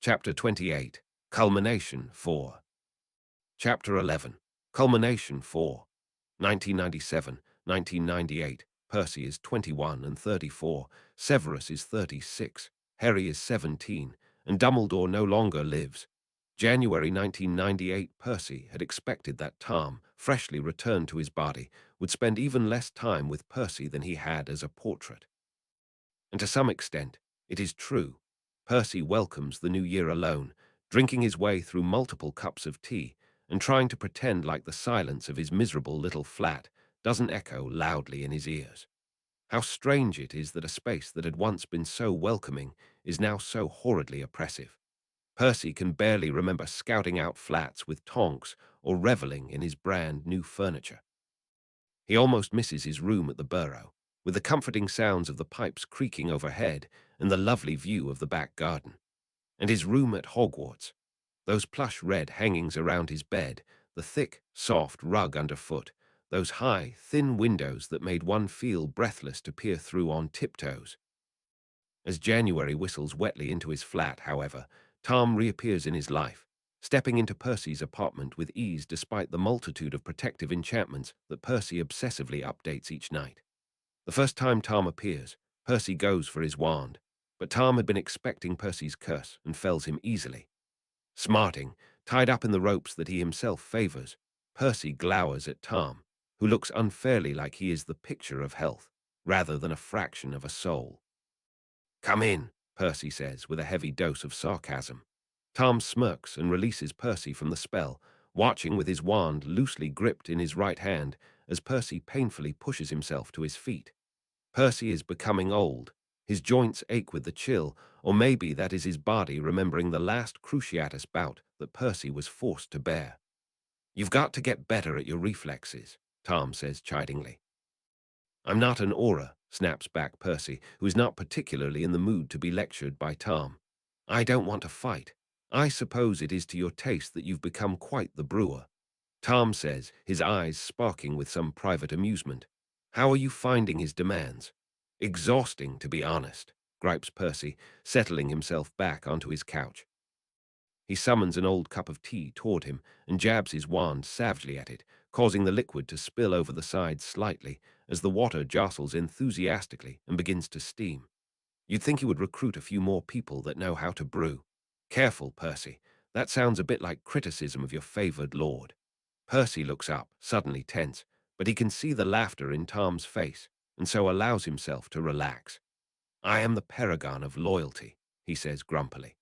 Chapter 28, Culmination 4. Chapter 11, Culmination 4. 1997, 1998. Percy is 21 and 34, Severus is 36, Harry is 17, and Dumbledore no longer lives. January 1998. Percy had expected that Tom, freshly returned to his body, would spend even less time with Percy than he had as a portrait. And to some extent, it is true. Percy welcomes the new year alone, drinking his way through multiple cups of tea and trying to pretend like the silence of his miserable little flat doesn't echo loudly in his ears. How strange it is that a space that had once been so welcoming is now so horridly oppressive. Percy can barely remember scouting out flats with Tonks or reveling in his brand new furniture. He almost misses his room at the Burrow, with the comforting sounds of the pipes creaking overhead and the lovely view of the back garden. And his room at Hogwarts, those plush red hangings around his bed, the thick, soft rug underfoot, those high, thin windows that made one feel breathless to peer through on tiptoes. As January whistles wetly into his flat, however, Tom reappears in his life, stepping into Percy's apartment with ease despite the multitude of protective enchantments that Percy obsessively updates each night. The first time Tom appears, Percy goes for his wand, but Tom had been expecting Percy's curse and fells him easily. Smarting, tied up in the ropes that he himself favors, Percy glowers at Tom, who looks unfairly like he is the picture of health, rather than a fraction of a soul. "Come in," Percy says with a heavy dose of sarcasm. Tom smirks and releases Percy from the spell, watching with his wand loosely gripped in his right hand as Percy painfully pushes himself to his feet. Percy is becoming old. His joints ache with the chill, or maybe that is his body remembering the last Cruciatus bout that Percy was forced to bear. "You've got to get better at your reflexes," Tom says chidingly. "I'm not an aura," snaps back Percy, who is not particularly in the mood to be lectured by Tom. "I don't want to fight. I suppose it is to your taste that you've become quite the brewer," Tom says, his eyes sparking with some private amusement. "How are you finding his demands?" "Exhausting, to be honest," gripes Percy, settling himself back onto his couch. He summons an old cup of tea toward him and jabs his wand savagely at it, causing the liquid to spill over the sides slightly as the water jostles enthusiastically and begins to steam. "You'd think you would recruit a few more people that know how to brew." "Careful, Percy. That sounds a bit like criticism of your favored lord." Percy looks up, suddenly tense, but he can see the laughter in Tom's face, and so allows himself to relax. "I am the paragon of loyalty," he says grumpily.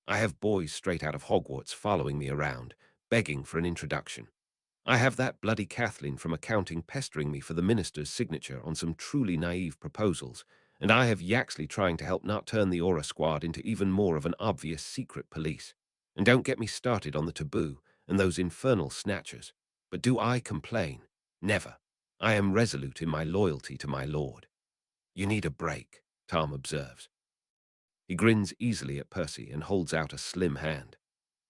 "I have boys straight out of Hogwarts following me around, begging for an introduction. I have that bloody Kathleen from accounting pestering me for the minister's signature on some truly naive proposals, and I have Yaxley trying to help not turn the Aura Squad into even more of an obvious secret police. And don't get me started on the taboo and those infernal snatchers. But do I complain? Never. I am resolute in my loyalty to my lord." "You need a break," Tom observes. He grins easily at Percy and holds out a slim hand.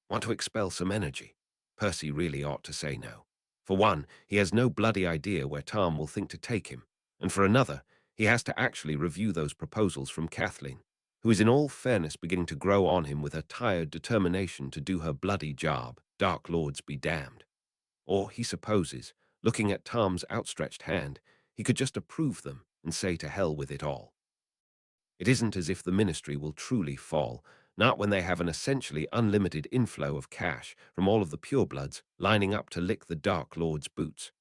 "Want to expel some energy?" Percy really ought to say no. For one, he has no bloody idea where Tom will think to take him, and for another, he has to actually review those proposals from Kathleen, who is in all fairness beginning to grow on him with her tired determination to do her bloody job, Dark Lords be damned. Or, he supposes, looking at Tom's outstretched hand, he could just approve them and say to hell with it all. It isn't as if the ministry will truly fall, not when they have an essentially unlimited inflow of cash from all of the purebloods lining up to lick the Dark Lord's boots.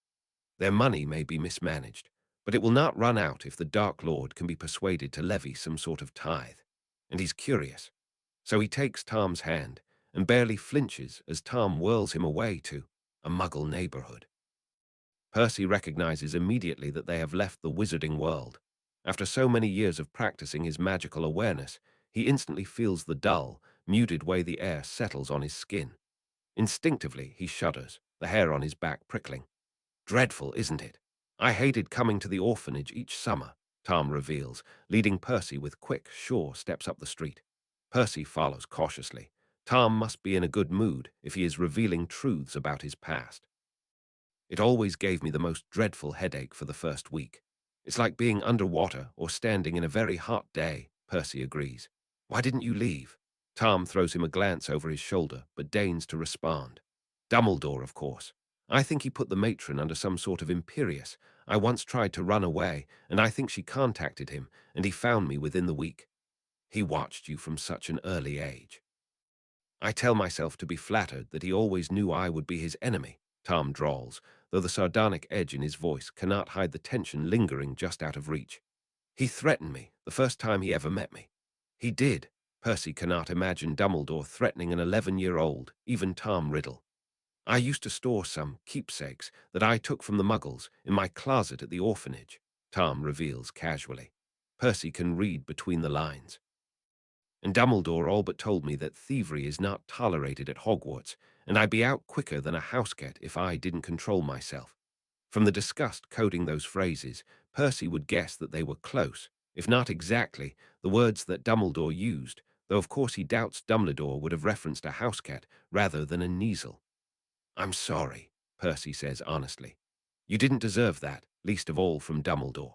Their money may be mismanaged, but it will not run out if the Dark Lord can be persuaded to levy some sort of tithe. And he's curious. So he takes Tom's hand and barely flinches as Tom whirls him away to a Muggle neighborhood. Percy recognizes immediately that they have left the wizarding world. After so many years of practicing his magical awareness, he instantly feels the dull, muted way the air settles on his skin. Instinctively, he shudders, the hair on his back prickling. "Dreadful, isn't it? I hated coming to the orphanage each summer," Tom reveals, leading Percy with quick, sure steps up the street. Percy follows cautiously. Tom must be in a good mood if he is revealing truths about his past. "It always gave me the most dreadful headache for the first week. It's like being underwater or standing in a very hot day," Percy agrees. "Why didn't you leave?" Tom throws him a glance over his shoulder, but deigns to respond. Dumbledore, of course. I think he put the matron under some sort of imperious. I once tried to run away, and I think she contacted him, and he found me within the week. He watched you from such an early age. I tell myself to be flattered that he always knew I would be his enemy, Tom drawls, though the sardonic edge in his voice cannot hide the tension lingering just out of reach. He threatened me the first time he ever met me. He did. Percy cannot imagine Dumbledore threatening an 11-year-old, even Tom Riddle. I used to store some keepsakes that I took from the Muggles in my closet at the orphanage, Tom reveals casually. Percy can read between the lines. And Dumbledore all but told me that thievery is not tolerated at Hogwarts, and I'd be out quicker than a housecat if I didn't control myself. From the disgust coding those phrases, Percy would guess that they were close, if not exactly, the words that Dumbledore used, though of course he doubts Dumbledore would have referenced a housecat rather than a Kneazle. I'm sorry, Percy says honestly. You didn't deserve that, least of all from Dumbledore.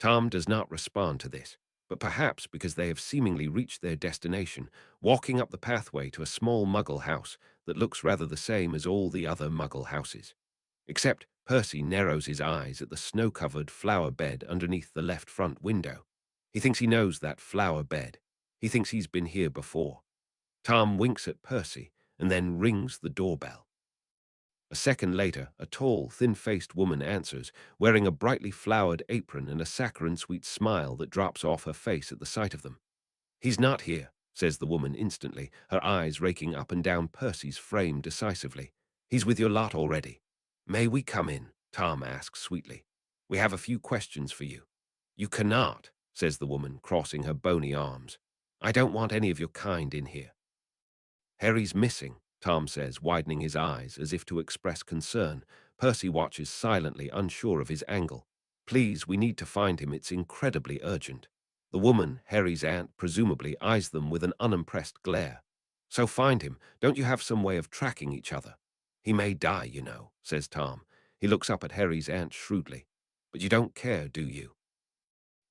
Tom does not respond to this, but perhaps because they have seemingly reached their destination, walking up the pathway to a small Muggle house that looks rather the same as all the other Muggle houses. Except Percy narrows his eyes at the snow-covered flower bed underneath the left front window. He thinks he knows that flower bed. He thinks he's been here before. Tom winks at Percy and then rings the doorbell. A second later, a tall, thin-faced woman answers, wearing a brightly flowered apron and a saccharine-sweet smile that drops off her face at the sight of them. He's not here, says the woman instantly, her eyes raking up and down Percy's frame decisively. He's with your lot already. May we come in? Tom asks sweetly. We have a few questions for you. You cannot, says the woman, crossing her bony arms. I don't want any of your kind in here. Harry's missing, Tom says, widening his eyes as if to express concern. Percy watches silently, unsure of his angle. Please, we need to find him. It's incredibly urgent. The woman, Harry's aunt, presumably eyes them with an unimpressed glare. So find him. Don't you have some way of tracking each other? He may die, you know, says Tom. He looks up at Harry's aunt shrewdly. But you don't care, do you?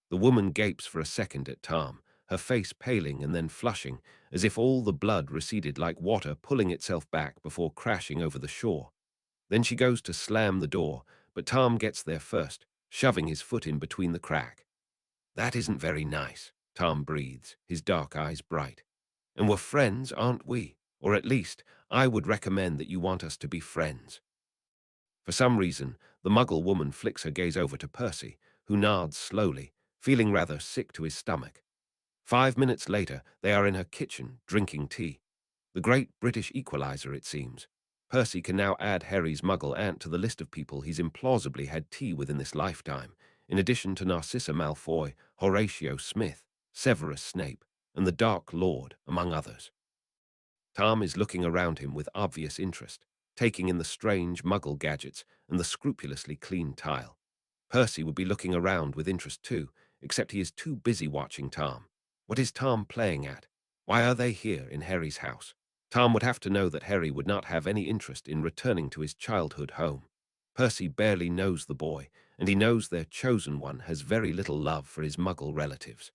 The woman gapes for a second at Tom, her face paling and then flushing, as if all the blood receded like water pulling itself back before crashing over the shore. Then she goes to slam the door, but Tom gets there first, shoving his foot in between the crack. That isn't very nice, Tom breathes, his dark eyes bright. And we're friends, aren't we? Or at least, I would recommend that you want us to be friends. For some reason, the Muggle woman flicks her gaze over to Percy, who nods slowly, feeling rather sick to his stomach. 5 minutes later, they are in her kitchen, drinking tea. The great British equalizer, it seems. Percy can now add Harry's Muggle aunt to the list of people he's implausibly had tea with in this lifetime, in addition to Narcissa Malfoy, Horatio Smith, Severus Snape, and the Dark Lord, among others. Tom is looking around him with obvious interest, taking in the strange Muggle gadgets and the scrupulously clean tile. Percy would be looking around with interest too, except he is too busy watching Tom. What is Tom playing at? Why are they here in Harry's house? Tom would have to know that Harry would not have any interest in returning to his childhood home. Percy barely knows the boy, and he knows their chosen one has very little love for his Muggle relatives.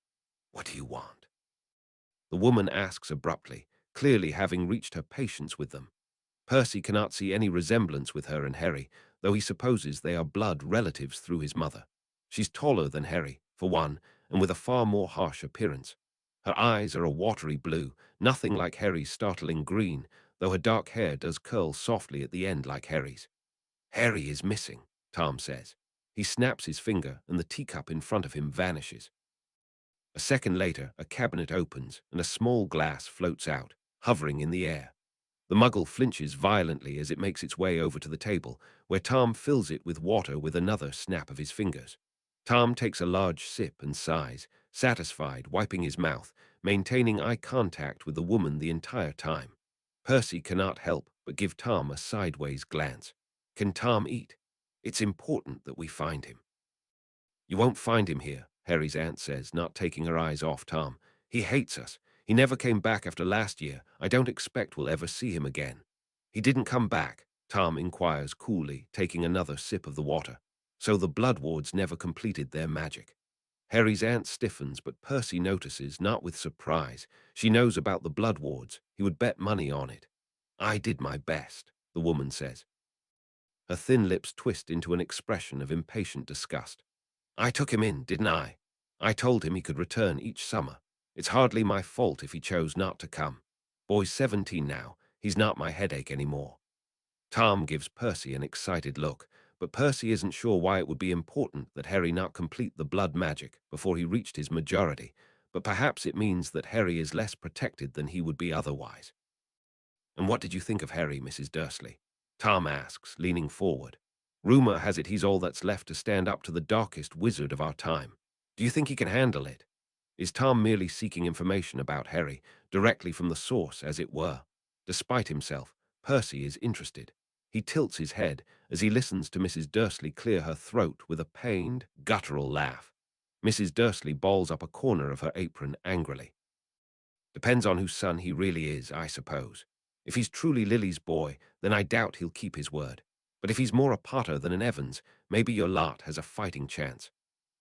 What do you want? The woman asks abruptly, clearly having reached her patience with them. Percy cannot see any resemblance with her and Harry, though he supposes they are blood relatives through his mother. She's taller than Harry, for one, and with a far more harsh appearance. Her eyes are a watery blue, nothing like Harry's startling green, though her dark hair does curl softly at the end like Harry's. Harry is missing, Tom says. He snaps his finger, and the teacup in front of him vanishes. A second later, a cabinet opens, and a small glass floats out, hovering in the air. The Muggle flinches violently as it makes its way over to the table, where Tom fills it with water with another snap of his fingers. Tom takes a large sip and sighs, satisfied, wiping his mouth, maintaining eye contact with the woman the entire time. Percy cannot help but give Tom a sideways glance. Can Tom eat? It's important that we find him. You won't find him here, Harry's aunt says, not taking her eyes off Tom. He hates us. He never came back after last year. I don't expect we'll ever see him again. He didn't come back, Tom inquires coolly, taking another sip of the water. So the Blood Wards never completed their magic. Harry's aunt stiffens, but Percy notices, not with surprise. She knows about the blood wards. He would bet money on it. I did my best, the woman says. Her thin lips twist into an expression of impatient disgust. I took him in, didn't I? I told him he could return each summer. It's hardly my fault if he chose not to come. Boy's 17 now. He's not my headache anymore. Tom gives Percy an excited look, but Percy isn't sure why it would be important that Harry not complete the blood magic before he reached his majority, but perhaps it means that Harry is less protected than he would be otherwise. And what did you think of Harry, Mrs. Dursley? Tom asks, leaning forward. Rumor has it he's all that's left to stand up to the darkest wizard of our time. Do you think he can handle it? Is Tom merely seeking information about Harry, directly from the source, as it were? Despite himself, Percy is interested. He tilts his head as he listens to Mrs. Dursley clear her throat with a pained, guttural laugh. Mrs. Dursley balls up a corner of her apron angrily. Depends on whose son he really is, I suppose. If he's truly Lily's boy, then I doubt he'll keep his word. But if he's more a Potter than an Evans, maybe your lot has a fighting chance.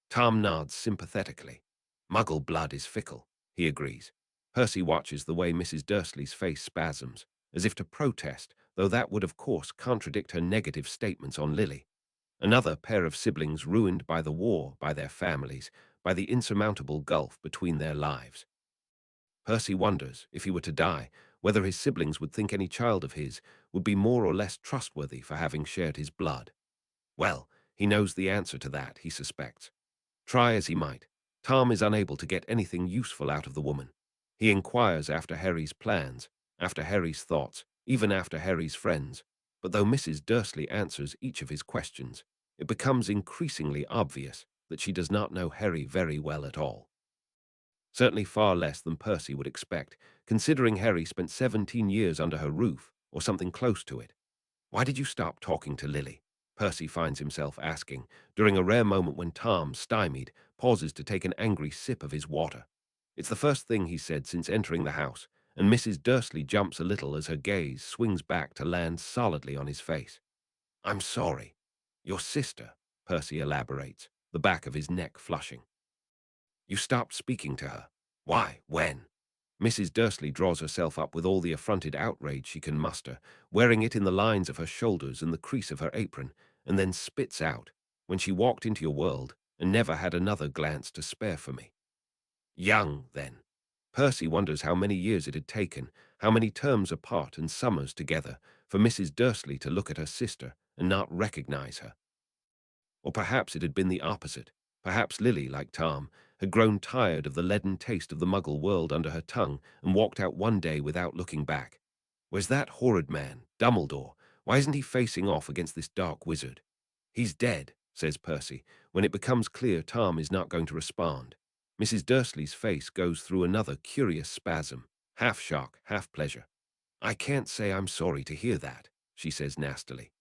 Tom nods sympathetically. Muggle blood is fickle, he agrees. Percy watches the way Mrs. Dursley's face spasms, as if to protest, though that would of course contradict her negative statements on Lily. Another pair of siblings ruined by the war, by their families, by the insurmountable gulf between their lives. Percy wonders, if he were to die, whether his siblings would think any child of his would be more or less trustworthy for having shared his blood. Well, he knows the answer to that, he suspects. Try as he might, Tom is unable to get anything useful out of the woman. He inquires after Harry's plans, after Harry's thoughts, even after Harry's friends. But though Mrs. Dursley answers each of his questions, it becomes increasingly obvious that she does not know Harry very well at all. Certainly far less than Percy would expect, considering Harry spent 17 years under her roof, or something close to it. Why did you stop talking to Lily? Percy finds himself asking, during a rare moment when Tom, stymied, pauses to take an angry sip of his water. It's the first thing he said since entering the house, and Mrs. Dursley jumps a little as her gaze swings back to land solidly on his face. I'm sorry. Your sister, Percy elaborates, the back of his neck flushing. You stopped speaking to her. Why? When? Mrs. Dursley draws herself up with all the affronted outrage she can muster, wearing it in the lines of her shoulders and the crease of her apron, and then spits out, when she walked into your world and never had another glance to spare for me. Young, then. Percy wonders how many years it had taken, how many terms apart and summers together, for Mrs. Dursley to look at her sister and not recognize her. Or perhaps it had been the opposite. Perhaps Lily, like Tom, had grown tired of the leaden taste of the Muggle world under her tongue and walked out one day without looking back. Where's that horrid man, Dumbledore? Why isn't he facing off against this dark wizard? He's dead, says Percy, when it becomes clear Tom is not going to respond. Mrs. Dursley's face goes through another curious spasm, half shock, half pleasure. I can't say I'm sorry to hear that, she says nastily.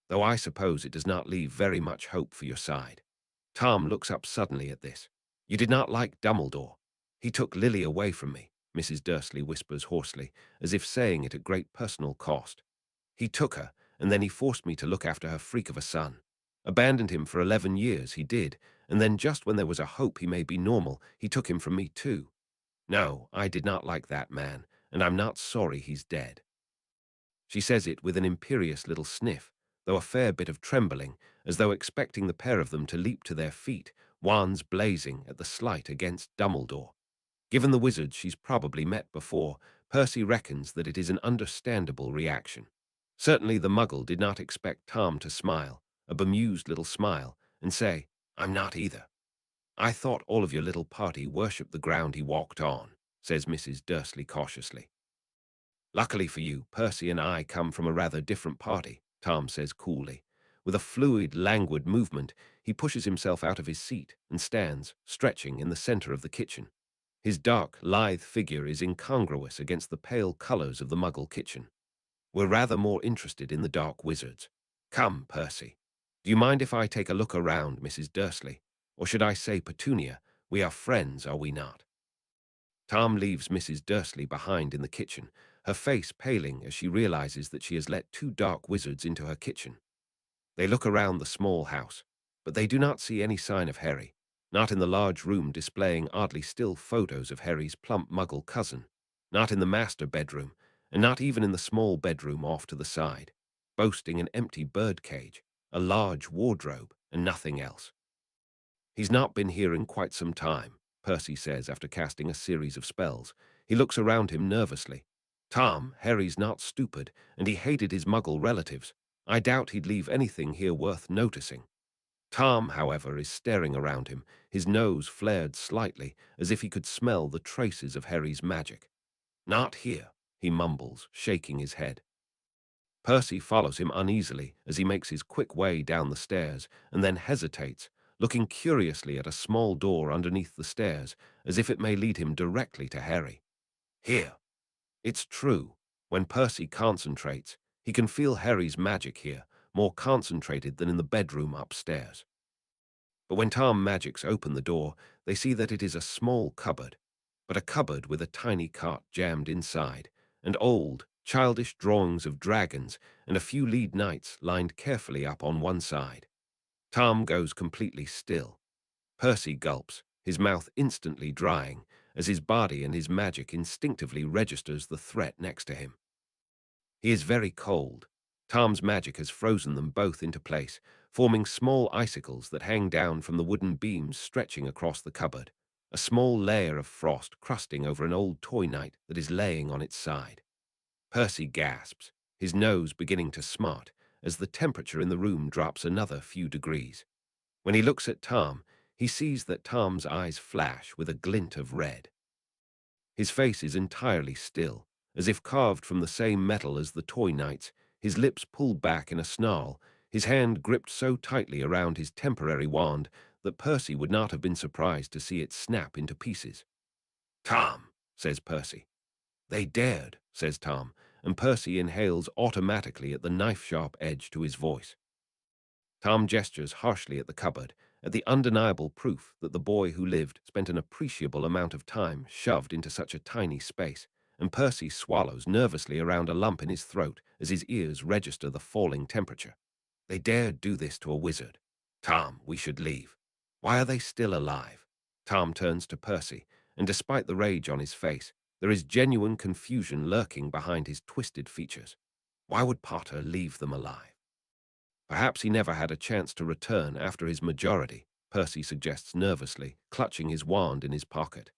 Though I suppose it does not leave very much hope for your side. Tom looks up suddenly at this. You did not like Dumbledore. He took Lily away from me, Mrs. Dursley whispers hoarsely, as if saying it at great personal cost. He took her, and then he forced me to look after her freak of a son. Abandoned him for 11 years, he did, and then just when there was a hope he may be normal, he took him from me too. No, I did not like that man, and I'm not sorry he's dead. She says it with an imperious little sniff, though a fair bit of trembling, as though expecting the pair of them to leap to their feet, wands blazing at the slight against Dumbledore. Given the wizards she's probably met before, Percy reckons that it is an understandable reaction. Certainly the Muggle did not expect Tom to smile, a bemused little smile, and say, I'm not either. I thought all of your little party worshipped the ground he walked on, says Mrs. Dursley cautiously. Luckily for you, Percy and I come from a rather different party, Tom says coolly. With a fluid, languid movement, he pushes himself out of his seat and stands, stretching, in the center of the kitchen. His dark, lithe figure is incongruous against the pale colors of the Muggle kitchen. We're rather more interested in the dark wizards. Come, Percy. Do you mind if I take a look around, Mrs. Dursley? Or should I say Petunia? We are friends, are we not? Tom leaves Mrs. Dursley behind in the kitchen, her face paling as she realizes that she has let two dark wizards into her kitchen. They look around the small house, but they do not see any sign of Harry. Not in the large room displaying oddly still photos of Harry's plump muggle cousin. Not in the master bedroom, and not even in the small bedroom off to the side, boasting an empty birdcage, a large wardrobe, and nothing else. He's not been here in quite some time, Percy says after casting a series of spells. He looks around him nervously. Tom, Harry's not stupid, and he hated his muggle relatives. I doubt he'd leave anything here worth noticing. Tom, however, is staring around him, his nose flared slightly, as if he could smell the traces of Harry's magic. Not here, he mumbles, shaking his head. Percy follows him uneasily as he makes his quick way down the stairs and then hesitates, looking curiously at a small door underneath the stairs, as if it may lead him directly to Harry. Here. It's true. When Percy concentrates, he can feel Harry's magic here, more concentrated than in the bedroom upstairs. But when Tom magics open the door, they see that it is a small cupboard, but a cupboard with a tiny cot jammed inside, and old, childish drawings of dragons and a few lead knights lined carefully up on one side. Tom goes completely still. Percy gulps, his mouth instantly drying, as his body and his magic instinctively registers the threat next to him. He is very cold. Tom's magic has frozen them both into place, forming small icicles that hang down from the wooden beams stretching across the cupboard, a small layer of frost crusting over an old toy knight that is laying on its side. Percy gasps, his nose beginning to smart, as the temperature in the room drops another few degrees. When he looks at Tom, he sees that Tom's eyes flash with a glint of red. His face is entirely still, as if carved from the same metal as the toy knight's, his lips pulled back in a snarl, his hand gripped so tightly around his temporary wand that Percy would not have been surprised to see it snap into pieces. Tom, says Percy. They dared, says Tom, and Percy inhales automatically at the knife-sharp edge to his voice. Tom gestures harshly at the cupboard, at the undeniable proof that the boy who lived spent an appreciable amount of time shoved into such a tiny space, and Percy swallows nervously around a lump in his throat as his ears register the falling temperature. They dared do this to a wizard. Tom, we should leave. Why are they still alive? Tom turns to Percy, and despite the rage on his face, there is genuine confusion lurking behind his twisted features. Why would Potter leave them alive? Perhaps he never had a chance to return after his majority, Percy suggests nervously, clutching his wand in his pocket.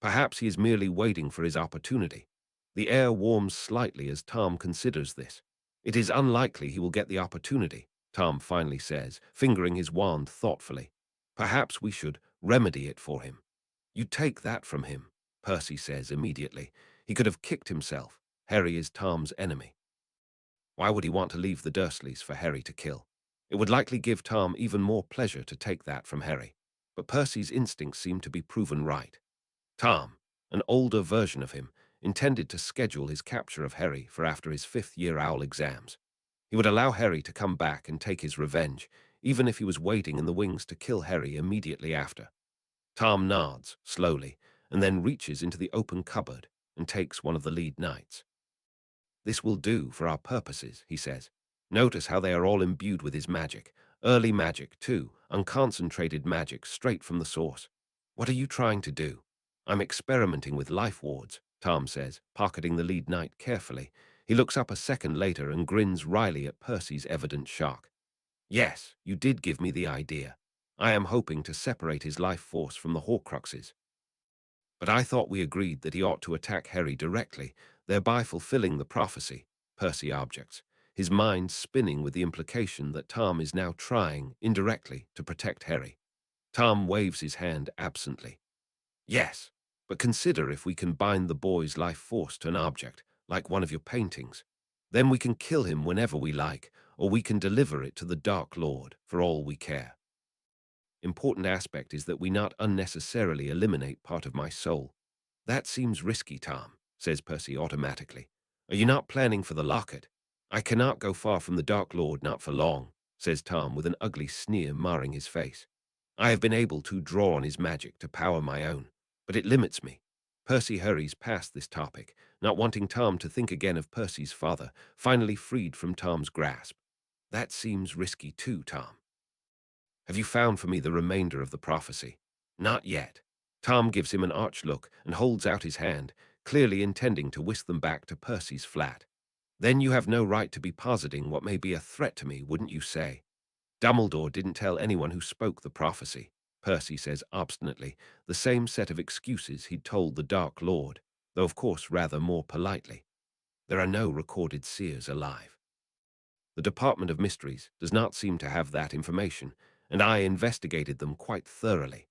Perhaps he is merely waiting for his opportunity. The air warms slightly as Tom considers this. It is unlikely he will get the opportunity, Tom finally says, fingering his wand thoughtfully. Perhaps we should remedy it for him. You take that from him, Percy says immediately. He could have kicked himself. Harry is Tom's enemy. Why would he want to leave the Dursleys for Harry to kill? It would likely give Tom even more pleasure to take that from Harry. But Percy's instincts seem to be proven right. Tom, an older version of him, intended to schedule his capture of Harry for after his fifth-year owl exams. He would allow Harry to come back and take his revenge, even if he was waiting in the wings to kill Harry immediately after. Tom nods, slowly, and then reaches into the open cupboard and takes one of the lead knights. This will do for our purposes, he says. Notice how they are all imbued with his magic. Early magic, too, unconcentrated magic straight from the source. What are you trying to do? I'm experimenting with life wards, Tom says, pocketing the lead knight carefully. He looks up a second later and grins wryly at Percy's evident shock. Yes, you did give me the idea. I am hoping to separate his life force from the Horcruxes. But I thought we agreed that he ought to attack Harry directly, thereby fulfilling the prophecy, Percy objects, his mind spinning with the implication that Tom is now trying, indirectly, to protect Harry. Tom waves his hand absently. Yes, but consider if we can bind the boy's life force to an object, like one of your paintings. Then we can kill him whenever we like, or we can deliver it to the Dark Lord, for all we care. Important aspect is that we not unnecessarily eliminate part of my soul. That seems risky, Tom, says Percy automatically. Are you not planning for the locket? I cannot go far from the Dark Lord, not for long, says Tom with an ugly sneer marring his face. I have been able to draw on his magic to power my own, but it limits me. Percy hurries past this topic, not wanting Tom to think again of Percy's father, finally freed from Tom's grasp. That seems risky too, Tom. Have you found for me the remainder of the prophecy? Not yet. Tom gives him an arch look and holds out his hand, clearly intending to whisk them back to Percy's flat. Then you have no right to be positing what may be a threat to me, wouldn't you say? Dumbledore didn't tell anyone who spoke the prophecy, Percy says obstinately, the same set of excuses he'd told the Dark Lord, though of course rather more politely. There are no recorded seers alive. The Department of Mysteries does not seem to have that information, and I investigated them quite thoroughly.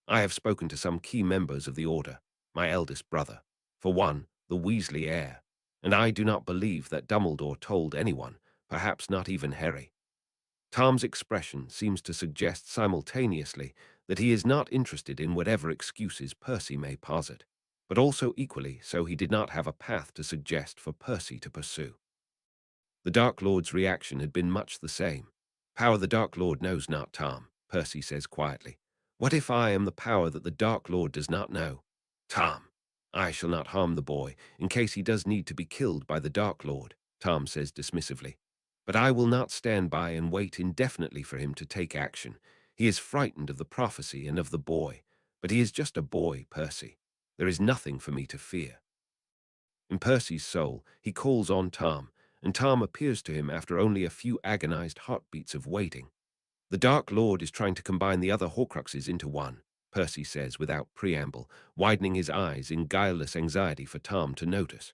I have spoken to some key members of the Order, my eldest brother, for one, the Weasley heir, and I do not believe that Dumbledore told anyone, perhaps not even Harry. Tom's expression seems to suggest simultaneously that he is not interested in whatever excuses Percy may posit, but also equally so he did not have a path to suggest for Percy to pursue. The Dark Lord's reaction had been much the same. Power the Dark Lord knows not, Tom, Percy says quietly. What if I am the power that the Dark Lord does not know? Tom, I shall not harm the boy in case he does need to be killed by the Dark Lord, Tom says dismissively. But I will not stand by and wait indefinitely for him to take action. He is frightened of the prophecy and of the boy, but he is just a boy, Percy. There is nothing for me to fear. In Percy's soul, he calls on Tom, and Tom appears to him after only a few agonized heartbeats of waiting. The Dark Lord is trying to combine the other Horcruxes into one, Percy says without preamble, widening his eyes in guileless anxiety for Tom to notice.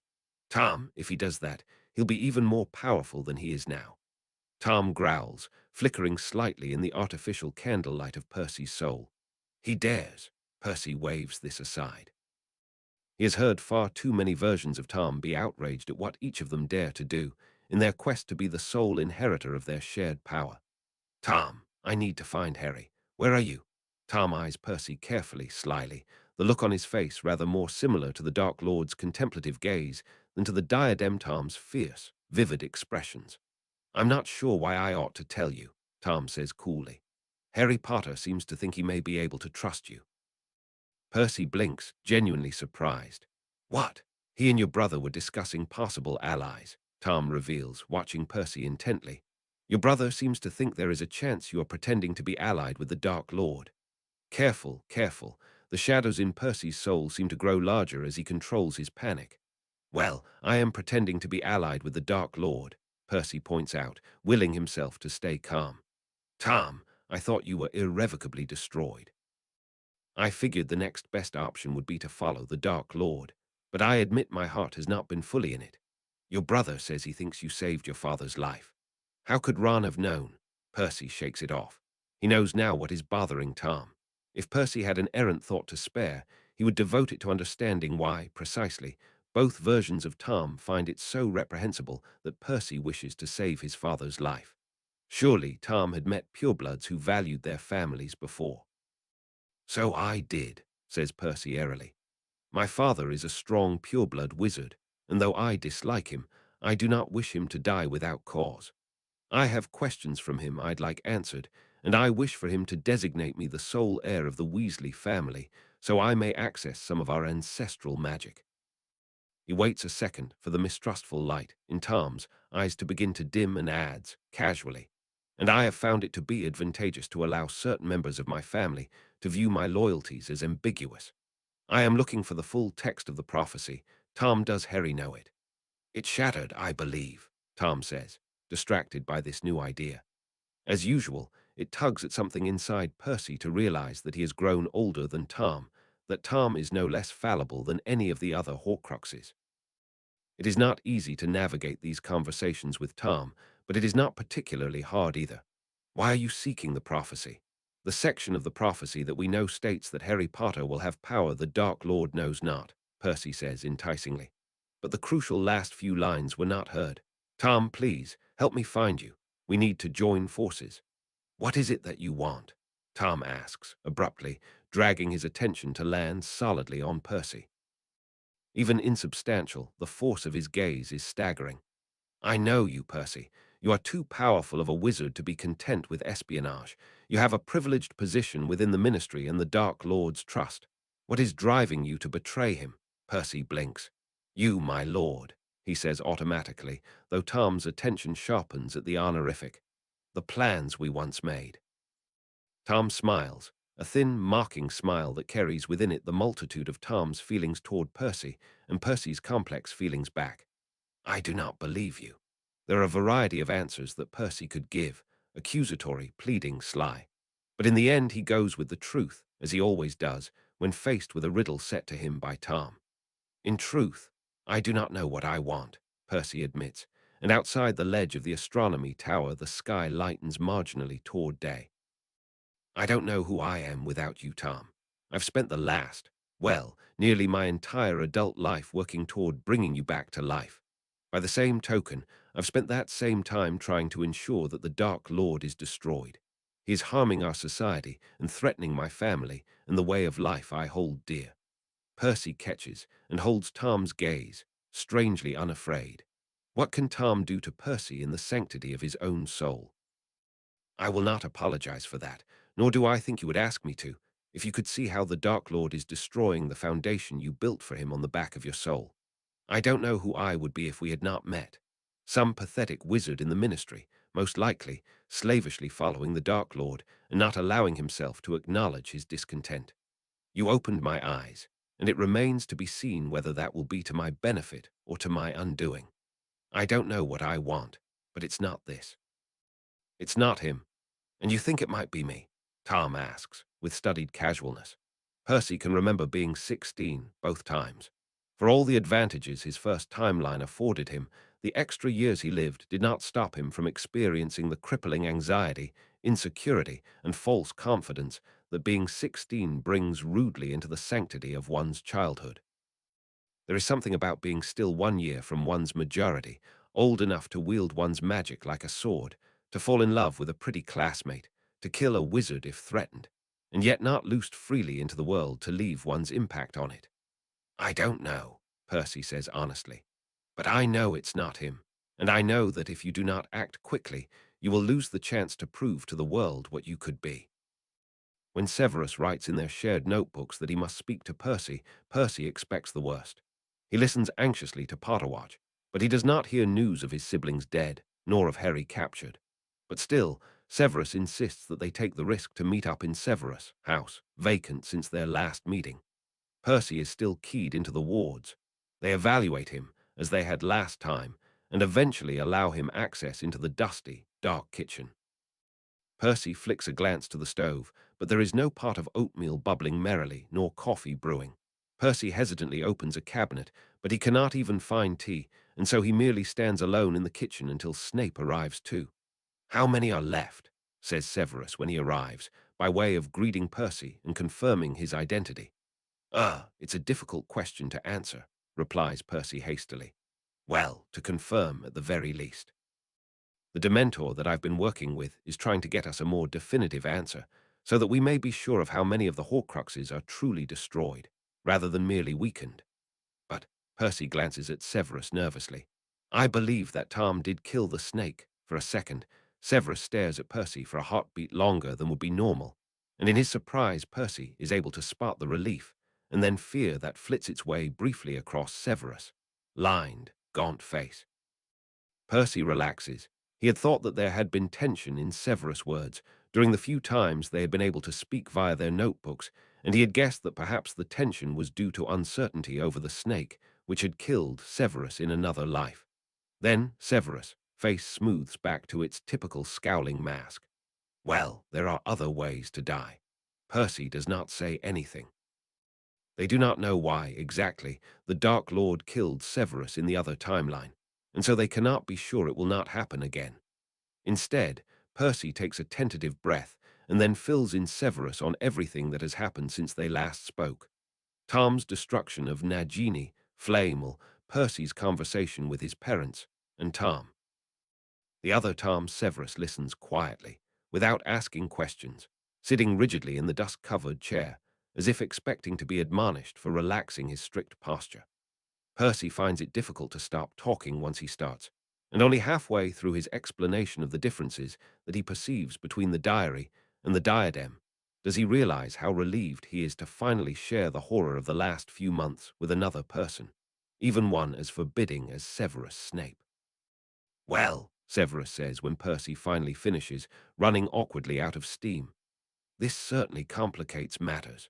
Tom, if he does that, he'll be even more powerful than he is now. Tom growls, flickering slightly in the artificial candlelight of Percy's soul. He dares. Percy waves this aside. He has heard far too many versions of Tom be outraged at what each of them dare to do in their quest to be the sole inheritor of their shared power. Tom, I need to find Harry. Where are you? Tom eyes Percy carefully, slyly, the look on his face rather more similar to the Dark Lord's contemplative gaze than to the diadem Tom's fierce, vivid expressions. I'm not sure why I ought to tell you, Tom says coolly. Harry Potter seems to think he may be able to trust you. Percy blinks, genuinely surprised. What? He and your brother were discussing possible allies, Tom reveals, watching Percy intently. Your brother seems to think there is a chance you are pretending to be allied with the Dark Lord. Careful, careful. The shadows in Percy's soul seem to grow larger as he controls his panic. Well, I am pretending to be allied with the Dark Lord, Percy points out, willing himself to stay calm. Tom, I thought you were irrevocably destroyed. I figured the next best option would be to follow the Dark Lord, but I admit my heart has not been fully in it. Your brother says he thinks you saved your father's life. How could Ron have known? Percy shakes it off. He knows now what is bothering Tom. If Percy had an errant thought to spare, he would devote it to understanding why, precisely, both versions of Tom find it so reprehensible that Percy wishes to save his father's life. Surely Tom had met purebloods who valued their families before. So I did, says Percy airily. My father is a strong pureblood wizard, and though I dislike him, I do not wish him to die without cause. I have questions from him I'd like answered, and I wish for him to designate me the sole heir of the Weasley family, so I may access some of our ancestral magic. He waits a second for the mistrustful light in Tom's eyes to begin to dim and adds, casually, and I have found it to be advantageous to allow certain members of my family to view my loyalties as ambiguous. I am looking for the full text of the prophecy. Tom, does Harry know it? It's shattered, I believe, Tom says, distracted by this new idea. As usual, it tugs at something inside Percy to realize that he has grown older than Tom, that Tom is no less fallible than any of the other Horcruxes. It is not easy to navigate these conversations with Tom, but it is not particularly hard either. Why are you seeking the prophecy? The section of the prophecy that we know states that Harry Potter will have power the Dark Lord knows not, Percy says enticingly. But the crucial last few lines were not heard. Tom, please, help me find you. We need to join forces. What is it that you want? Tom asks, abruptly, dragging his attention to land solidly on Percy. Even insubstantial, the force of his gaze is staggering. I know you, Percy. You are too powerful of a wizard to be content with espionage. You have a privileged position within the Ministry and the Dark Lord's trust. What is driving you to betray him? Percy blinks. You, my lord, he says automatically, though Tom's attention sharpens at the honorific. The plans we once made. Tom smiles, a thin, mocking smile that carries within it the multitude of Tom's feelings toward Percy and Percy's complex feelings back. I do not believe you. There are a variety of answers that Percy could give, accusatory, pleading, sly. But in the end he goes with the truth, as he always does, when faced with a riddle set to him by Tom. In truth, I do not know what I want, Percy admits, and outside the ledge of the astronomy tower the sky lightens marginally toward day. I don't know who I am without you, Tom. I've spent the last, well, nearly my entire adult life working toward bringing you back to life. By the same token, I've spent that same time trying to ensure that the Dark Lord is destroyed. He is harming our society and threatening my family and the way of life I hold dear. Percy catches and holds Tom's gaze, strangely unafraid. What can Tom do to Percy in the sanctity of his own soul? I will not apologize for that, nor do I think you would ask me to, if you could see how the Dark Lord is destroying the foundation you built for him on the back of your soul. I don't know who I would be if we had not met. Some pathetic wizard in the ministry, most likely, slavishly following the Dark Lord and not allowing himself to acknowledge his discontent. You opened my eyes, and it remains to be seen whether that will be to my benefit or to my undoing. I don't know what I want, but it's not this. It's not him. And you think it might be me? Tom asks, with studied casualness. Percy can remember being 16 both times. For all the advantages his first timeline afforded him, the extra years he lived did not stop him from experiencing the crippling anxiety, insecurity, and false confidence that being 16 brings rudely into the sanctity of one's childhood. There is something about being still 1 year from one's majority, old enough to wield one's magic like a sword, to fall in love with a pretty classmate, to kill a wizard if threatened, and yet not loosed freely into the world to leave one's impact on it. I don't know, Percy says honestly, but I know it's not him, and I know that if you do not act quickly, you will lose the chance to prove to the world what you could be. When Severus writes in their shared notebooks that he must speak to Percy, Percy expects the worst. He listens anxiously to Potterwatch, but he does not hear news of his siblings dead, nor of Harry captured. But still, Severus insists that they take the risk to meet up in Severus' house, vacant since their last meeting. Percy is still keyed into the wards. They evaluate him, as they had last time, and eventually allow him access into the dusty, dark kitchen. Percy flicks a glance to the stove, but there is no pot of oatmeal bubbling merrily, nor coffee brewing. Percy hesitantly opens a cabinet, but he cannot even find tea, and so he merely stands alone in the kitchen until Snape arrives too. "How many are left?" says Severus when he arrives, by way of greeting Percy and confirming his identity. It's a difficult question to answer," replies Percy hastily. "Well, to confirm at the very least. The Dementor that I've been working with is trying to get us a more definitive answer, so that we may be sure of how many of the Horcruxes are truly destroyed, rather than merely weakened. But," Percy glances at Severus nervously, "I believe that Tom did kill the snake." For a second, Severus stares at Percy for a heartbeat longer than would be normal, and in his surprise Percy is able to spot the relief, and then fear that flits its way briefly across Severus' lined, gaunt face. Percy relaxes. He had thought that there had been tension in Severus' words during the few times they had been able to speak via their notebooks, and he had guessed that perhaps the tension was due to uncertainty over the snake, which had killed Severus in another life. Then Severus' face smooths back to its typical scowling mask. "Well, there are other ways to die." Percy does not say anything. They do not know why, exactly, the Dark Lord killed Severus in the other timeline, and so they cannot be sure it will not happen again. Instead, Percy takes a tentative breath and then fills in Severus on everything that has happened since they last spoke. Tom's destruction of Nagini, Flamel, Percy's conversation with his parents, and Tom. The other Tom, Severus, listens quietly, without asking questions, sitting rigidly in the dust-covered chair, as if expecting to be admonished for relaxing his strict posture. Percy finds it difficult to stop talking once he starts, and only halfway through his explanation of the differences that he perceives between the diary and the diadem does he realize how relieved he is to finally share the horror of the last few months with another person, even one as forbidding as Severus Snape. "Well," Severus says when Percy finally finishes, running awkwardly out of steam, This certainly complicates matters.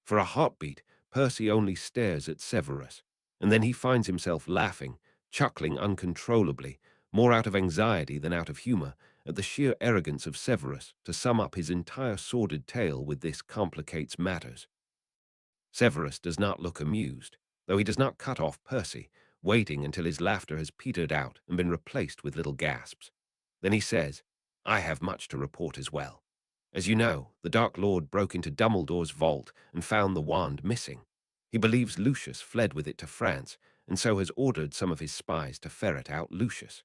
For a heartbeat, Percy only stares at Severus, and then he finds himself laughing, chuckling uncontrollably, more out of anxiety than out of humor, at the sheer arrogance of Severus to sum up his entire sordid tale with "this complicates matters." Severus does not look amused, though he does not cut off Percy, waiting until his laughter has petered out and been replaced with little gasps. Then he says, "I have much to report as well. As you know, the Dark Lord broke into Dumbledore's vault and found the wand missing. He believes Lucius fled with it to France, and so has ordered some of his spies to ferret out Lucius.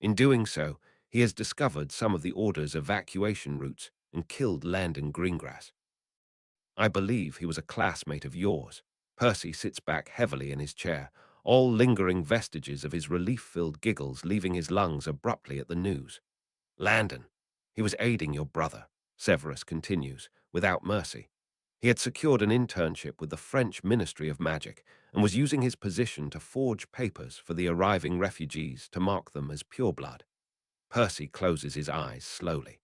In doing so, he has discovered some of the Order's evacuation routes and killed Landon Greengrass. I believe he was a classmate of yours." Percy sits back heavily in his chair, all lingering vestiges of his relief-filled giggles leaving his lungs abruptly at the news. "Landon. He was aiding your brother," Severus continues, without mercy. "He had secured an internship with the French Ministry of Magic and was using his position to forge papers for the arriving refugees to mark them as pureblood." Percy closes his eyes slowly.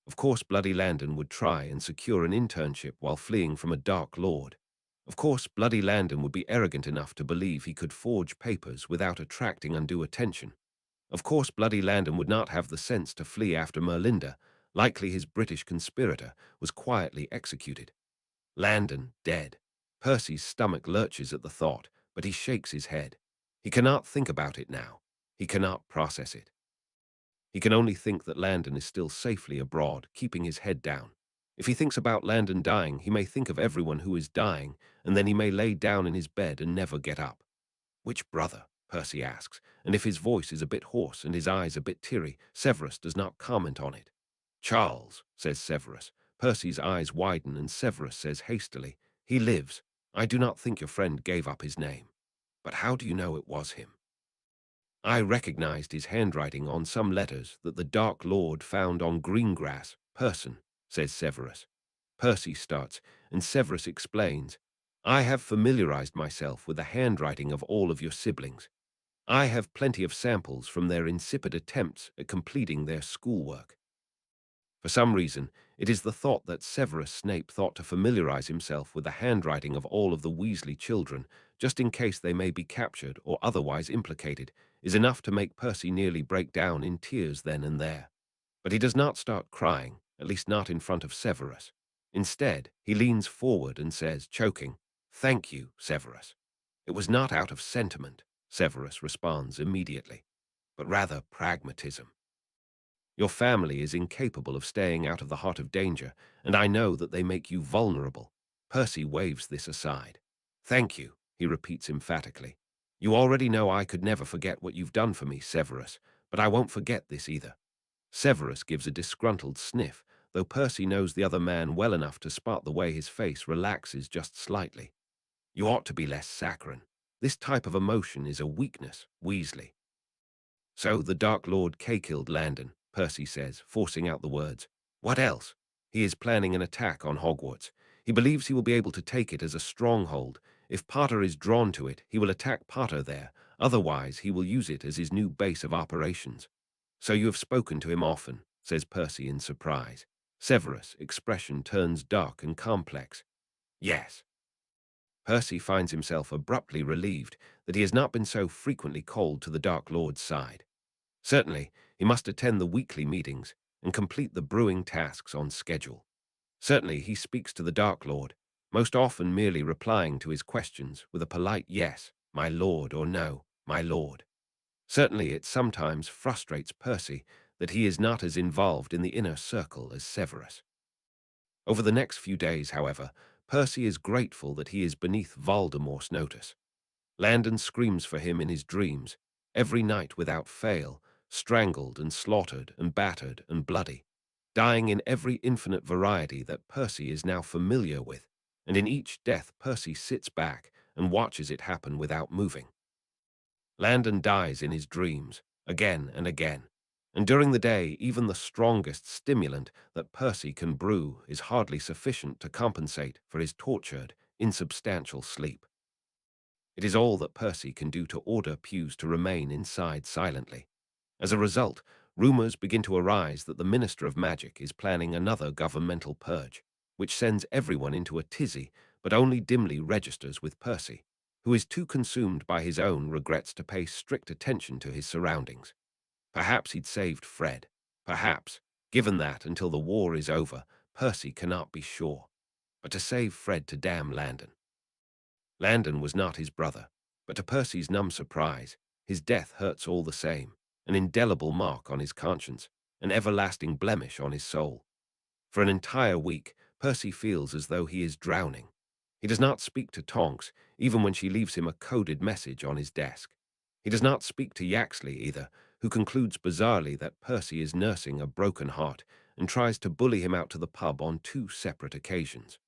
Of course Bloody Landon would try and secure an internship while fleeing from a Dark Lord. Of course Bloody Landon would be arrogant enough to believe he could forge papers without attracting undue attention. Of course Bloody Landon would not have the sense to flee after Merlinda. Likely his British conspirator was quietly executed. Landon dead. Percy's stomach lurches at the thought, but he shakes his head. He cannot think about it now. He cannot process it. He can only think that Landon is still safely abroad, keeping his head down. If he thinks about Landon dying, he may think of everyone who is dying, and then he may lay down in his bed and never get up. "Which brother?" Percy asks, and if his voice is a bit hoarse and his eyes a bit teary, Severus does not comment on it. "Charles," says Severus. Percy's eyes widen and Severus says hastily, "He lives. I do not think your friend gave up his name." "But how do you know it was him?" "I recognized his handwriting on some letters that the Dark Lord found on Greengrass person," says Severus. Percy starts, and Severus explains, "I have familiarized myself with the handwriting of all of your siblings. I have plenty of samples from their insipid attempts at completing their schoolwork." For some reason, it is the thought that Severus Snape thought to familiarize himself with the handwriting of all of the Weasley children, just in case they may be captured or otherwise implicated, is enough to make Percy nearly break down in tears then and there. But he does not start crying, at least not in front of Severus. Instead, he leans forward and says, choking, "Thank you, Severus." "It was not out of sentiment," Severus responds immediately, "but rather pragmatism. Your family is incapable of staying out of the heart of danger, and I know that they make you vulnerable." Percy waves this aside. "Thank you," he repeats emphatically. "You already know I could never forget what you've done for me, Severus, but I won't forget this either." Severus gives a disgruntled sniff, though Percy knows the other man well enough to spot the way his face relaxes just slightly. "You ought to be less saccharine. This type of emotion is a weakness, Weasley." "So the Dark Lord K-killed Landon," Percy says, forcing out the words. "What else?" "He is planning an attack on Hogwarts. He believes he will be able to take it as a stronghold. If Potter is drawn to it, he will attack Potter there. Otherwise, he will use it as his new base of operations." "So you have spoken to him often," says Percy in surprise. Severus' expression turns dark and complex. "Yes." Percy finds himself abruptly relieved that he has not been so frequently called to the Dark Lord's side. Certainly, he must attend the weekly meetings and complete the brewing tasks on schedule. Certainly, he speaks to the Dark Lord, most often merely replying to his questions with a polite "yes, my lord," or "no, my lord." Certainly, it sometimes frustrates Percy that he is not as involved in the inner circle as Severus. Over the next few days, however, Percy is grateful that he is beneath Voldemort's notice. Landon screams for him in his dreams, every night without fail, strangled and slaughtered and battered and bloody, dying in every infinite variety that Percy is now familiar with, and in each death Percy sits back and watches it happen without moving. Landon dies in his dreams, again and again, and during the day even the strongest stimulant that Percy can brew is hardly sufficient to compensate for his tortured, insubstantial sleep. It is all that Percy can do to order Pews to remain inside silently. As a result, Rumors begin to arise that the Minister of Magic is planning another governmental purge, which sends everyone into a tizzy but only dimly registers with Percy, who is too consumed by his own regrets to pay strict attention to his surroundings. Perhaps he'd saved Fred. Perhaps, given that until the war is over, Percy cannot be sure. But to save Fred to damn Landon. Landon was not his brother, but to Percy's numb surprise, his death hurts all the same, an indelible mark on his conscience, an everlasting blemish on his soul. For an entire week, Percy feels as though he is drowning. He does not speak to Tonks, even when she leaves him a coded message on his desk. He does not speak to Yaxley either, who concludes bizarrely that Percy is nursing a broken heart and tries to bully him out to the pub on 2 separate occasions.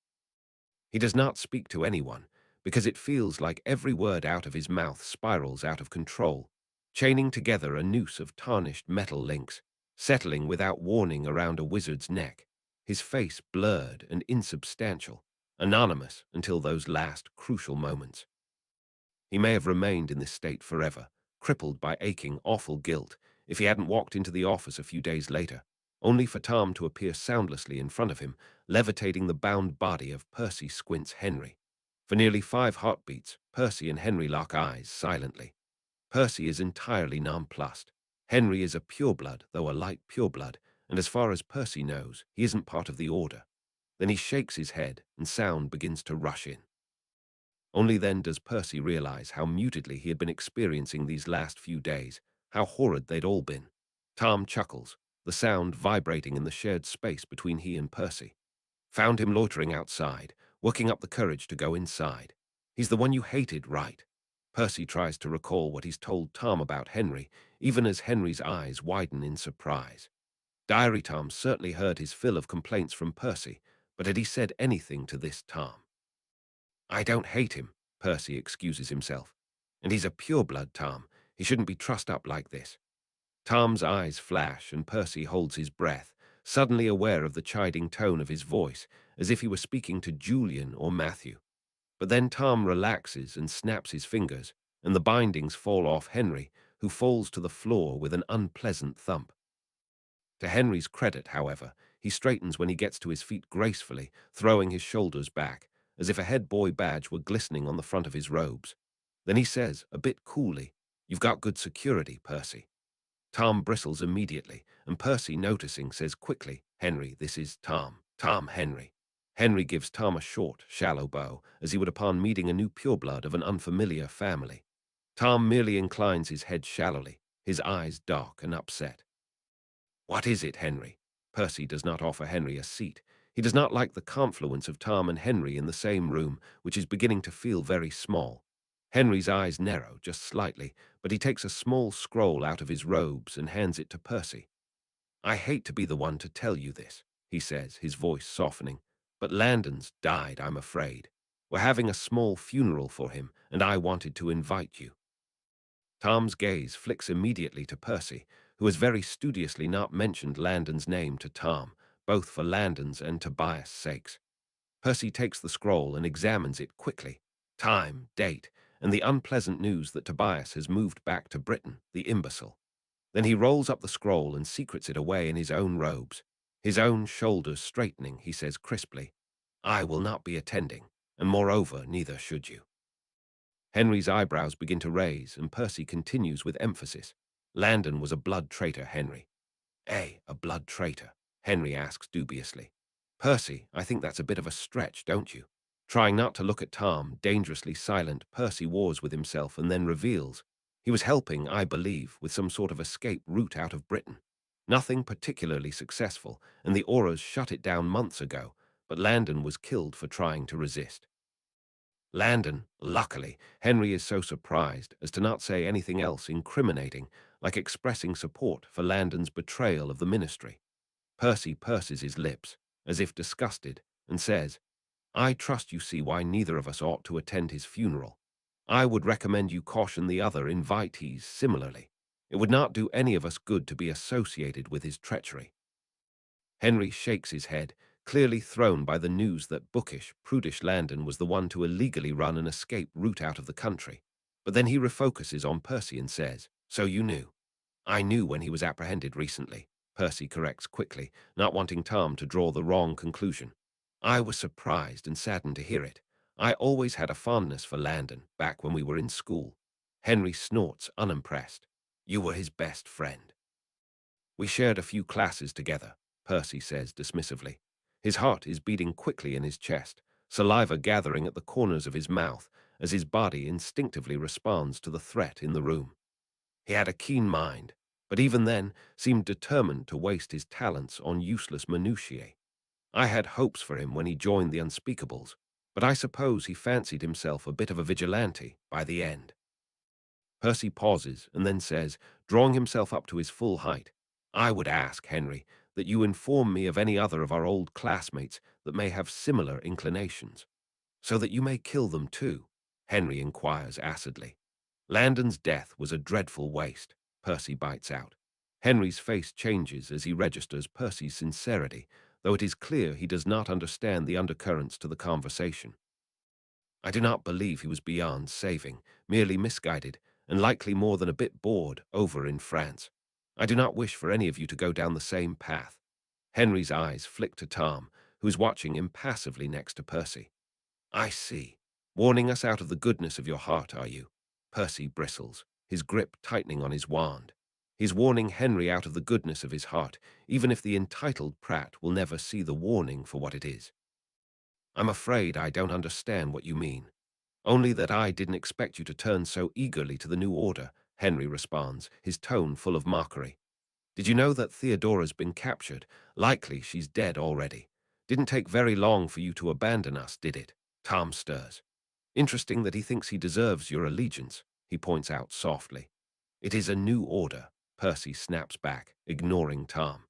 He does not speak to anyone, because it feels like every word out of his mouth spirals out of control, chaining together a noose of tarnished metal links, settling without warning around a wizard's neck, his face blurred and insubstantial, anonymous until those last crucial moments. He may have remained in this state forever, crippled by aching, awful guilt, if he hadn't walked into the office a few days later, only for Tom to appear soundlessly in front of him, levitating the bound body of Percy Squints Henry. For nearly 5 heartbeats, Percy and Henry lock eyes silently. Percy is entirely nonplussed. Henry is a pureblood, though a light pureblood, and as far as Percy knows, he isn't part of the order. Then he shakes his head, and sound begins to rush in. Only then does Percy realize how mutedly he had been experiencing these last few days, how horrid they'd all been. Tom chuckles, the sound vibrating in the shared space between he and Percy. Found him loitering outside, working up the courage to go inside. He's the one you hated, right? Percy tries to recall what he's told Tom about Henry, even as Henry's eyes widen in surprise. Diary Tom certainly heard his fill of complaints from Percy, but had he said anything to this Tom? I don't hate him, Percy excuses himself. And he's a pureblood, Tom. He shouldn't be trussed up like this. Tom's eyes flash and Percy holds his breath, suddenly aware of the chiding tone of his voice, as if he were speaking to Julian or Matthew. But then Tom relaxes and snaps his fingers, and the bindings fall off Henry, who falls to the floor with an unpleasant thump. To Henry's credit, however, he straightens when he gets to his feet gracefully, throwing his shoulders back, as if a head boy badge were glistening on the front of his robes. Then he says, a bit coolly, "You've got good security, Percy." Tom bristles immediately, and Percy, noticing, says quickly, "Henry, this is Tom. Tom Henry." Henry gives Tom a short, shallow bow, as he would upon meeting a new pureblood of an unfamiliar family. Tom merely inclines his head shallowly, his eyes dark and upset. "What is it, Henry?" Percy does not offer Henry a seat. He does not like the confluence of Tom and Henry in the same room, which is beginning to feel very small. Henry's eyes narrow just slightly, but he takes a small scroll out of his robes and hands it to Percy. "I hate to be the one to tell you this," he says, his voice softening, "but Landon's died, I'm afraid. We're having a small funeral for him, and I wanted to invite you." Tom's gaze flicks immediately to Percy, who has very studiously not mentioned Landon's name to Tom, both for Landon's and Tobias' sakes. Percy takes the scroll and examines it quickly. Time, date, and the unpleasant news that Tobias has moved back to Britain, the imbecile. Then he rolls up the scroll and secrets it away in his own robes. His own shoulders straightening, he says crisply, "I will not be attending, and moreover, neither should you." Henry's eyebrows begin to raise, and Percy continues with emphasis. "Landon was a blood traitor, Henry." A blood traitor?" Henry asks dubiously. "Percy, I think that's a bit of a stretch, don't you?" Trying not to look at Tom, dangerously silent, Percy wars with himself and then reveals. He was helping, I believe, with some sort of escape route out of Britain. Nothing particularly successful, and the Auras shut it down months ago, but Landon was killed for trying to resist. Landon, luckily, Henry is so surprised as to not say anything else incriminating, like expressing support for Landon's betrayal of the ministry. Percy purses his lips, as if disgusted, and says, "I trust you see why neither of us ought to attend his funeral. I would recommend you caution the other invitees similarly. It would not do any of us good to be associated with his treachery." Henry shakes his head, clearly thrown by the news that bookish, prudish Landon was the one to illegally run an escape route out of the country. But then he refocuses on Percy and says, "So you knew?" I knew when he was apprehended recently, Percy corrects quickly, not wanting Tom to draw the wrong conclusion. I was surprised and saddened to hear it. I always had a fondness for Landon, back when we were in school. Henry snorts, unimpressed. You were his best friend. We shared a few classes together, Percy says dismissively. His heart is beating quickly in his chest, saliva gathering at the corners of his mouth as his body instinctively responds to the threat in the room. He had a keen mind, but even then seemed determined to waste his talents on useless minutiae. I had hopes for him when he joined the Unspeakables, but I suppose he fancied himself a bit of a vigilante by the end. Percy pauses and then says, drawing himself up to his full height, I would ask, Henry, that you inform me of any other of our old classmates that may have similar inclinations, so that you may kill them too, Henry inquires acidly. Landon's death was a dreadful waste, Percy bites out. Henry's face changes as he registers Percy's sincerity, though it is clear he does not understand the undercurrents to the conversation. I do not believe he was beyond saving, merely misguided, and likely more than a bit bored over in France. I do not wish for any of you to go down the same path. Henry's eyes flick to Tom, who is watching impassively next to Percy. I see. Warning us out of the goodness of your heart, are you? Percy bristles, his grip tightening on his wand. He's warning Henry out of the goodness of his heart, even if the entitled Pratt will never see the warning for what it is. I'm afraid I don't understand what you mean. Only that I didn't expect you to turn so eagerly to the new order, Henry responds, his tone full of mockery. Did you know that Theodora's been captured? Likely she's dead already. Didn't take very long for you to abandon us, did it? Tom stirs. Interesting that he thinks he deserves your allegiance, he points out softly. It is a new order, Percy snaps back, ignoring Tom.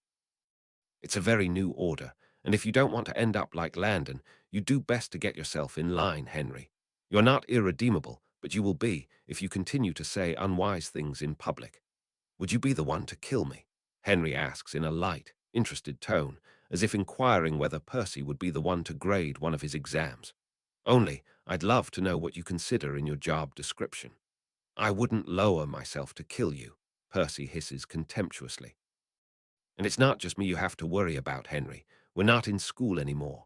It's a very new order, and if you don't want to end up like Landon, you do best to get yourself in line, Henry. You're not irredeemable, but you will be if you continue to say unwise things in public. Would you be the one to kill me? Henry asks in a light, interested tone, as if inquiring whether Percy would be the one to grade one of his exams. Only, I'd love to know what you consider in your job description. I wouldn't lower myself to kill you, Percy hisses contemptuously. And it's not just me you have to worry about, Henry. We're not in school anymore.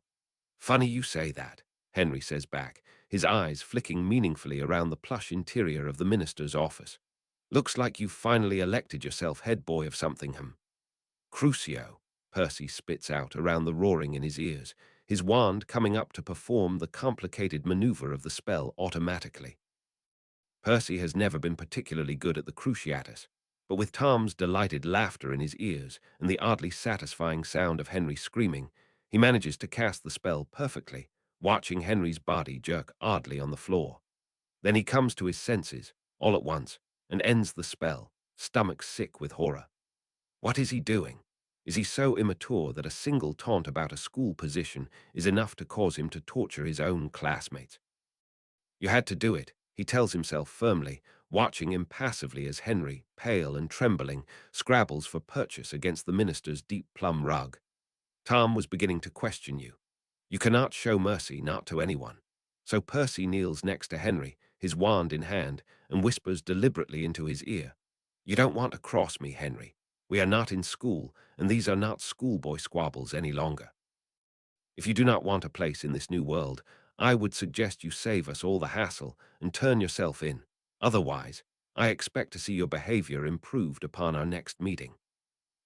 Funny you say that, Henry says back, his eyes flicking meaningfully around the plush interior of the minister's office. Looks like you've finally elected yourself head boy of something, Crucio, Percy spits out around the roaring in his ears, his wand coming up to perform the complicated maneuver of the spell automatically. Percy has never been particularly good at the Cruciatus, but with Tom's delighted laughter in his ears and the oddly satisfying sound of Henry screaming, he manages to cast the spell perfectly, watching Henry's body jerk oddly on the floor. Then he comes to his senses, all at once, and ends the spell, stomach sick with horror. What is he doing? Is he so immature that a single taunt about a school position is enough to cause him to torture his own classmates? You had to do it, he tells himself firmly, watching impassively as Henry, pale and trembling, scrabbles for purchase against the minister's deep plum rug. Tom was beginning to question you. You cannot show mercy, not to anyone. So Percy kneels next to Henry, his wand in hand, and whispers deliberately into his ear. You don't want to cross me, Henry. We are not in school, and these are not schoolboy squabbles any longer. If you do not want a place in this new world, I would suggest you save us all the hassle and turn yourself in. Otherwise, I expect to see your behavior improved upon our next meeting.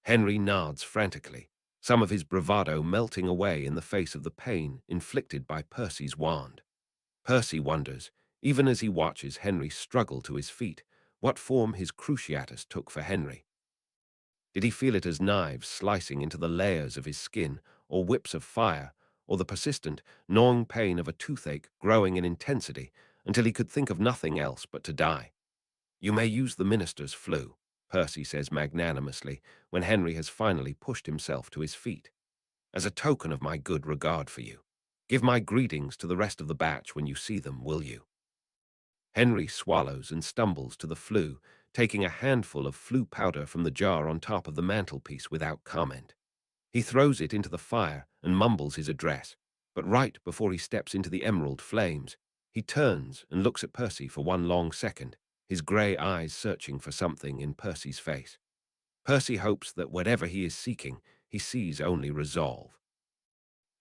Henry nods frantically, some of his bravado melting away in the face of the pain inflicted by Percy's wand. Percy wonders, even as he watches Henry struggle to his feet, what form his Cruciatus took for Henry. Did he feel it as knives slicing into the layers of his skin, or whips of fire, or the persistent, gnawing pain of a toothache growing in intensity until he could think of nothing else but to die? You may use the minister's flu, Percy says magnanimously when Henry has finally pushed himself to his feet, as a token of my good regard for you. Give my greetings to the rest of the batch when you see them, will you? Henry swallows and stumbles to the flue, taking a handful of flue powder from the jar on top of the mantelpiece without comment. He throws it into the fire and mumbles his address, but right before he steps into the emerald flames, he turns and looks at Percy for one long second, his grey eyes searching for something in Percy's face. Percy hopes that whatever he is seeking, he sees only resolve.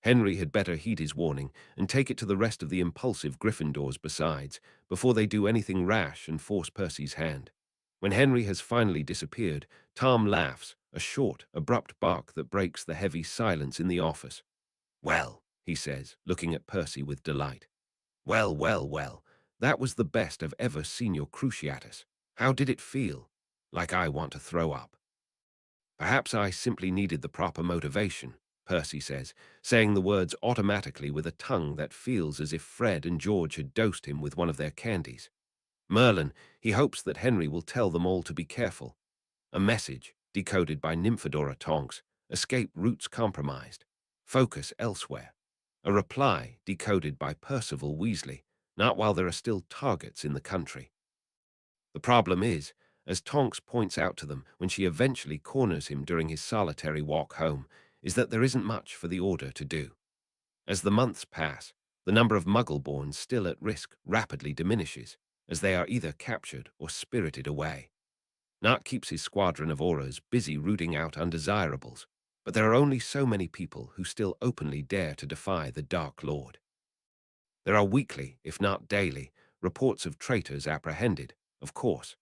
Henry had better heed his warning and take it to the rest of the impulsive Gryffindors besides, before they do anything rash and force Percy's hand. When Henry has finally disappeared, Tom laughs, a short, abrupt bark that breaks the heavy silence in the office. "Well," he says, looking at Percy with delight. "Well, well, well, that was the best I've ever seen your Cruciatus. How did it feel? Like I want to throw up." "Perhaps I simply needed the proper motivation," Percy says, saying the words automatically with a tongue that feels as if Fred and George had dosed him with one of their candies. Merlin, he hopes that Henry will tell them all to be careful. A message, decoded by Nymphadora Tonks, escape routes compromised. Focus elsewhere. A reply, decoded by Percival Weasley, not while there are still targets in the country. The problem is, as Tonks points out to them when she eventually corners him during his solitary walk home, is that there isn't much for the Order to do. As the months pass, the number of Muggle-borns still at risk rapidly diminishes, as they are either captured or spirited away. Nott keeps his squadron of Aurors busy rooting out undesirables, but there are only so many people who still openly dare to defy the Dark Lord. There are weekly, if not daily, reports of traitors apprehended, of course,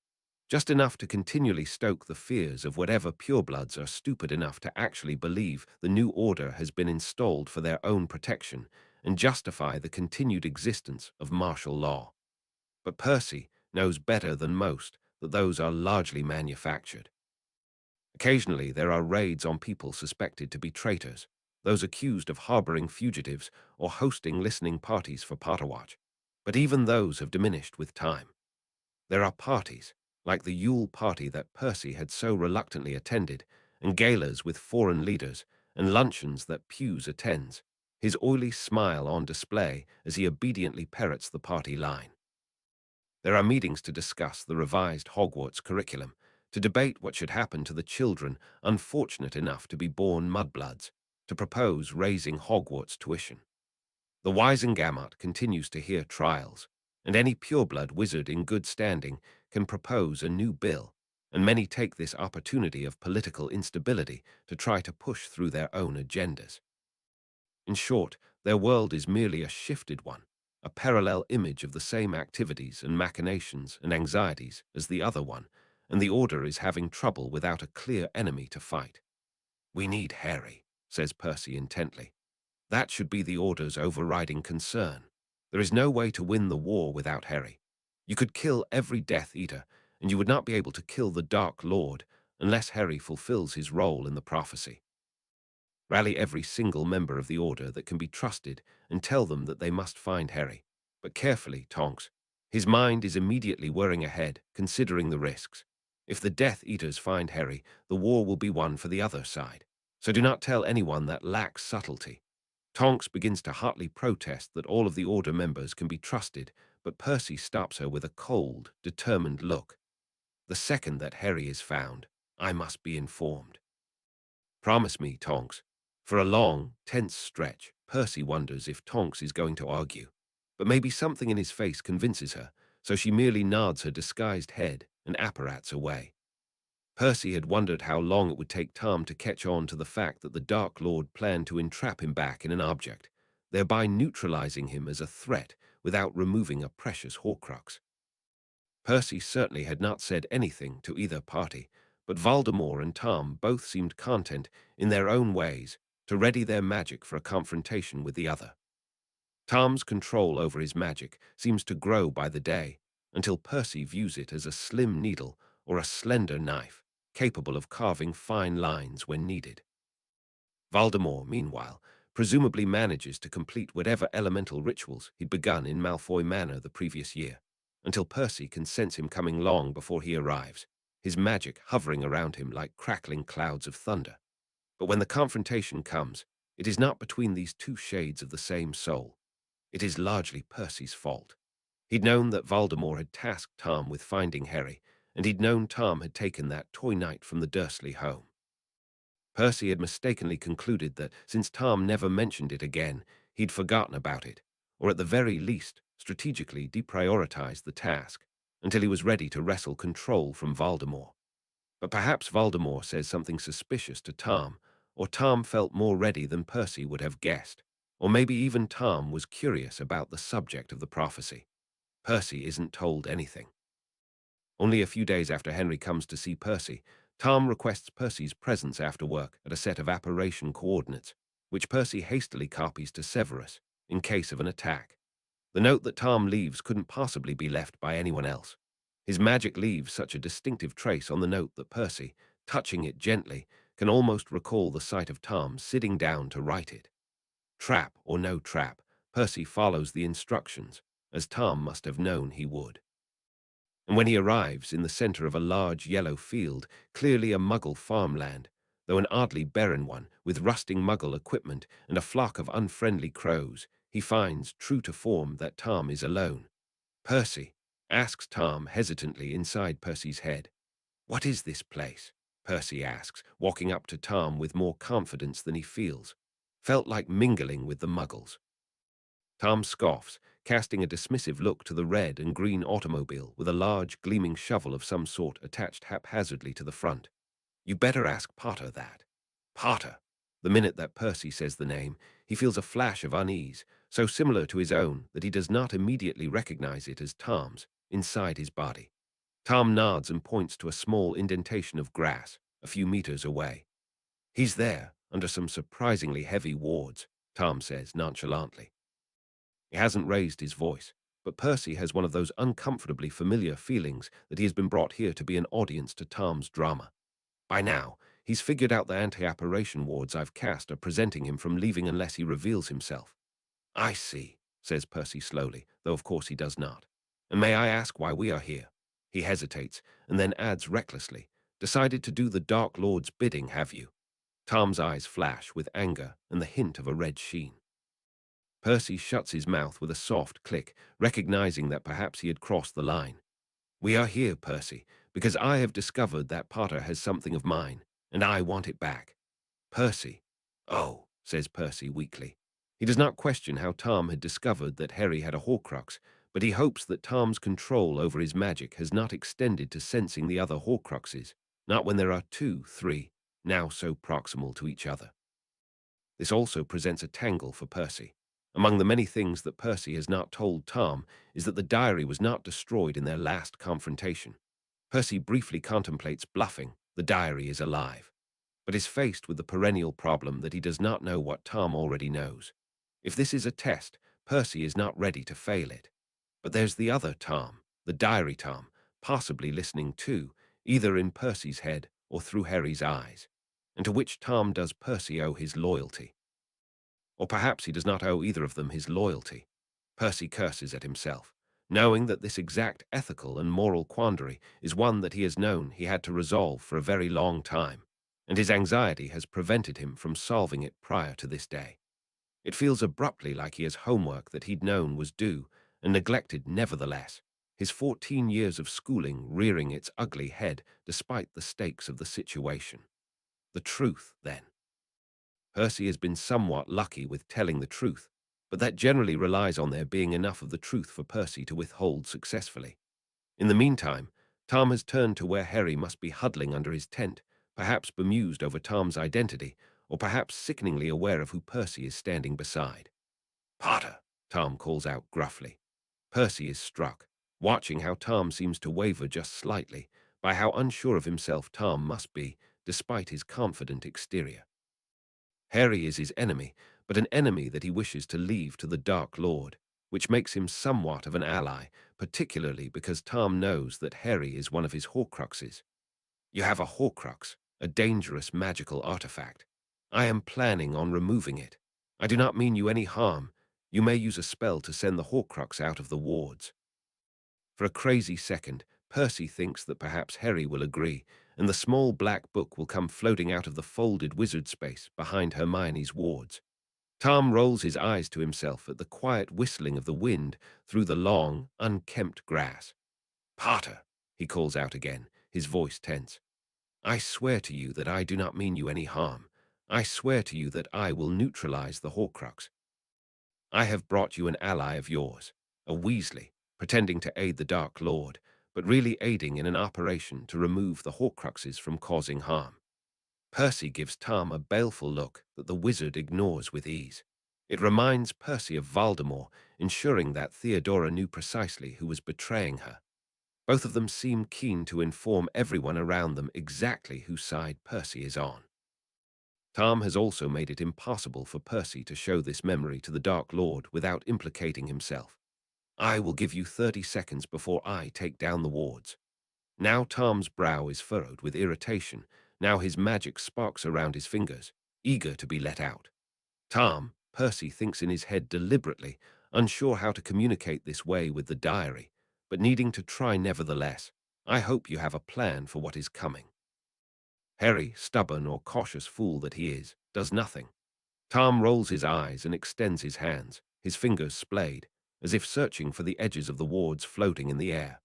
just enough to continually stoke the fears of whatever purebloods are stupid enough to actually believe the new order has been installed for their own protection and justify the continued existence of martial law. But Percy knows better than most that those are largely manufactured. Occasionally there are raids on people suspected to be traitors, those accused of harboring fugitives or hosting listening parties for Potterwatch, but even those have diminished with time. There are parties, like the Yule party that Percy had so reluctantly attended, and galas with foreign leaders, and luncheons that Pewes attends, his oily smile on display as he obediently parrots the party line. There are meetings to discuss the revised Hogwarts curriculum, to debate what should happen to the children unfortunate enough to be born mudbloods, to propose raising Hogwarts tuition. The Wisengamot continues to hear trials, and any pureblood wizard in good standing can propose a new bill, and many take this opportunity of political instability to try to push through their own agendas. In short, their world is merely a shifted one, a parallel image of the same activities and machinations and anxieties as the other one, and the Order is having trouble without a clear enemy to fight. "We need Harry," says Percy intently. "That should be the Order's overriding concern. There is no way to win the war without Harry. You could kill every Death Eater, and you would not be able to kill the Dark Lord unless Harry fulfills his role in the prophecy. Rally every single member of the Order that can be trusted and tell them that they must find Harry. But carefully, Tonks. His mind is immediately whirring ahead, considering the risks. If the Death Eaters find Harry, the war will be won for the other side. So do not tell anyone that lacks subtlety." Tonks begins to hotly protest that all of the Order members can be trusted, but Percy stops her with a cold, determined look. "The second that Harry is found, I must be informed." "Promise me, Tonks." For a long, tense stretch, Percy wonders if Tonks is going to argue. But maybe something in his face convinces her, so she merely nods her disguised head and apparats away. Percy had wondered how long it would take Tom to catch on to the fact that the Dark Lord planned to entrap him back in an object, thereby neutralizing him as a threat without removing a precious Horcrux. Percy certainly had not said anything to either party, but Voldemort and Tom both seemed content, in their own ways, to ready their magic for a confrontation with the other. Tom's control over his magic seems to grow by the day, until Percy views it as a slim needle or a slender knife, capable of carving fine lines when needed. Voldemort, meanwhile, presumably manages to complete whatever elemental rituals he'd begun in Malfoy Manor the previous year, until Percy can sense him coming long before he arrives, his magic hovering around him like crackling clouds of thunder. But when the confrontation comes, it is not between these two shades of the same soul. It is largely Percy's fault. He'd known that Voldemort had tasked Tom with finding Harry, and he'd known Tom had taken that toy knight from the Dursley home. Percy had mistakenly concluded that since Tom never mentioned it again, he'd forgotten about it, or at the very least, strategically deprioritized the task, until he was ready to wrestle control from Voldemort. But perhaps Voldemort says something suspicious to Tom, or Tom felt more ready than Percy would have guessed, or maybe even Tom was curious about the subject of the prophecy. Percy isn't told anything. Only a few days after Henry comes to see Percy, Tom requests Percy's presence after work at a set of apparition coordinates, which Percy hastily copies to Severus in case of an attack. The note that Tom leaves couldn't possibly be left by anyone else. His magic leaves such a distinctive trace on the note that Percy, touching it gently, can almost recall the sight of Tom sitting down to write it. Trap or no trap, Percy follows the instructions, as Tom must have known he would. And when he arrives in the center of a large yellow field, clearly a Muggle farmland, though an oddly barren one, with rusting Muggle equipment and a flock of unfriendly crows, he finds, true to form, that Tom is alone. "Percy," asks Tom hesitantly inside Percy's head. "What is this place?" Percy asks, walking up to Tom with more confidence than he feels. Felt like mingling with the Muggles. Tom scoffs, casting a dismissive look to the red and green automobile with a large, gleaming shovel of some sort attached haphazardly to the front. "You better ask Potter that." Potter. The minute that Percy says the name, he feels a flash of unease, so similar to his own that he does not immediately recognize it as Tom's, inside his body. Tom nods and points to a small indentation of grass, a few meters away. "He's there, under some surprisingly heavy wards," Tom says nonchalantly. He hasn't raised his voice, but Percy has one of those uncomfortably familiar feelings that he has been brought here to be an audience to Tom's drama. By now, he's figured out the anti-apparition wards I've cast are preventing him from leaving unless he reveals himself. "I see," says Percy slowly, though of course he does not. "And may I ask why we are here?" He hesitates, and then adds recklessly, "Decided to do the Dark Lord's bidding, have you?" Tom's eyes flash with anger and the hint of a red sheen. Percy shuts his mouth with a soft click, recognizing that perhaps he had crossed the line. "We are here, Percy, because I have discovered that Potter has something of mine, and I want it back." "Percy." "Oh," says Percy weakly. He does not question how Tom had discovered that Harry had a Horcrux, but he hopes that Tom's control over his magic has not extended to sensing the other Horcruxes, not when there are two, three, now so proximal to each other. This also presents a tangle for Percy. Among the many things that Percy has not told Tom is that the diary was not destroyed in their last confrontation. Percy briefly contemplates bluffing, the diary is alive, but is faced with the perennial problem that he does not know what Tom already knows. If this is a test, Percy is not ready to fail it. But there's the other Tom, the diary Tom, possibly listening too, either in Percy's head or through Harry's eyes, and to which Tom does Percy owe his loyalty. Or perhaps he does not owe either of them his loyalty. Percy curses at himself, knowing that this exact ethical and moral quandary is one that he has known he had to resolve for a very long time, and his anxiety has prevented him from solving it prior to this day. It feels abruptly like he has homework that he'd known was due and neglected nevertheless, his 14 years of schooling rearing its ugly head despite the stakes of the situation. The truth, then. Percy has been somewhat lucky with telling the truth, but that generally relies on there being enough of the truth for Percy to withhold successfully. In the meantime, Tom has turned to where Harry must be huddling under his tent, perhaps bemused over Tom's identity, or perhaps sickeningly aware of who Percy is standing beside. "Potter," Tom calls out gruffly. Percy is struck, watching how Tom seems to waver just slightly, by how unsure of himself Tom must be, despite his confident exterior. Harry is his enemy, but an enemy that he wishes to leave to the Dark Lord, which makes him somewhat of an ally, particularly because Tom knows that Harry is one of his Horcruxes. "You have a Horcrux, a dangerous magical artifact. I am planning on removing it. I do not mean you any harm. You may use a spell to send the Horcrux out of the wards." For a crazy second, Percy thinks that perhaps Harry will agree, and the small black book will come floating out of the folded wizard space behind Hermione's wards. Tom rolls his eyes to himself at the quiet whistling of the wind through the long, unkempt grass. "Potter," he calls out again, his voice tense. "I swear to you that I do not mean you any harm. I swear to you that I will neutralize the Horcrux. I have brought you an ally of yours, a Weasley, pretending to aid the Dark Lord, but really aiding in an operation to remove the Horcruxes from causing harm. Percy gives Tom a baleful look that the wizard ignores with ease. It reminds Percy of Voldemort, ensuring that Theodora knew precisely who was betraying her. Both of them seem keen to inform everyone around them exactly whose side Percy is on. Tom has also made it impossible for Percy to show this memory to the Dark Lord without implicating himself. I will give you 30 seconds before I take down the wards. Now Tom's brow is furrowed with irritation. Now his magic sparks around his fingers, eager to be let out. Tom, Percy thinks in his head deliberately, unsure how to communicate this way with the diary, but needing to try nevertheless. I hope you have a plan for what is coming. Harry, stubborn or cautious fool that he is, does nothing. Tom rolls his eyes and extends his hands, his fingers splayed, as if searching for the edges of the wards floating in the air.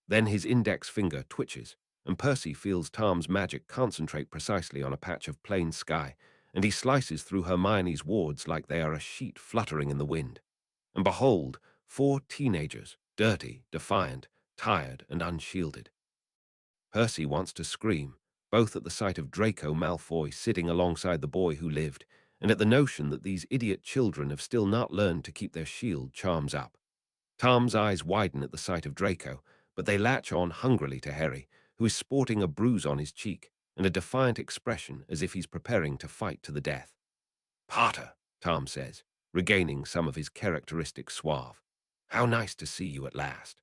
Then his index finger twitches, and Percy feels Tom's magic concentrate precisely on a patch of plain sky, and he slices through Hermione's wards like they are a sheet fluttering in the wind. And behold, 4 teenagers, dirty, defiant, tired, and unshielded. Percy wants to scream, both at the sight of Draco Malfoy sitting alongside the boy who lived, and at the notion that these idiot children have still not learned to keep their shield charms up. Tom's eyes widen at the sight of Draco, but they latch on hungrily to Harry, who is sporting a bruise on his cheek and a defiant expression as if he's preparing to fight to the death. Potter, Tom says, regaining some of his characteristic suave. How nice to see you at last.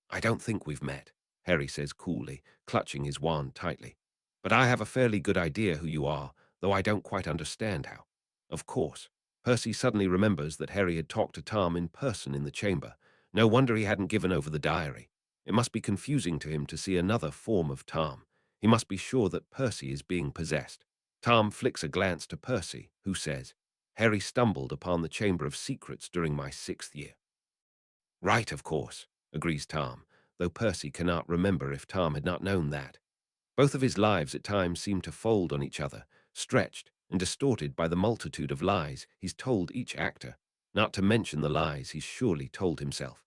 I don't think we've met, Harry says coolly, clutching his wand tightly. But I have a fairly good idea who you are, though I don't quite understand how. Of course. Percy suddenly remembers that Harry had talked to Tom in person in the chamber. No wonder he hadn't given over the diary. It must be confusing to him to see another form of Tom. He must be sure that Percy is being possessed. Tom flicks a glance to Percy, who says, Harry stumbled upon the Chamber of Secrets during my 6th year. Right, of course, agrees Tom, though Percy cannot remember if Tom had not known that. Both of his lives at times seem to fold on each other, stretched and distorted by the multitude of lies he's told each actor, not to mention the lies he's surely told himself.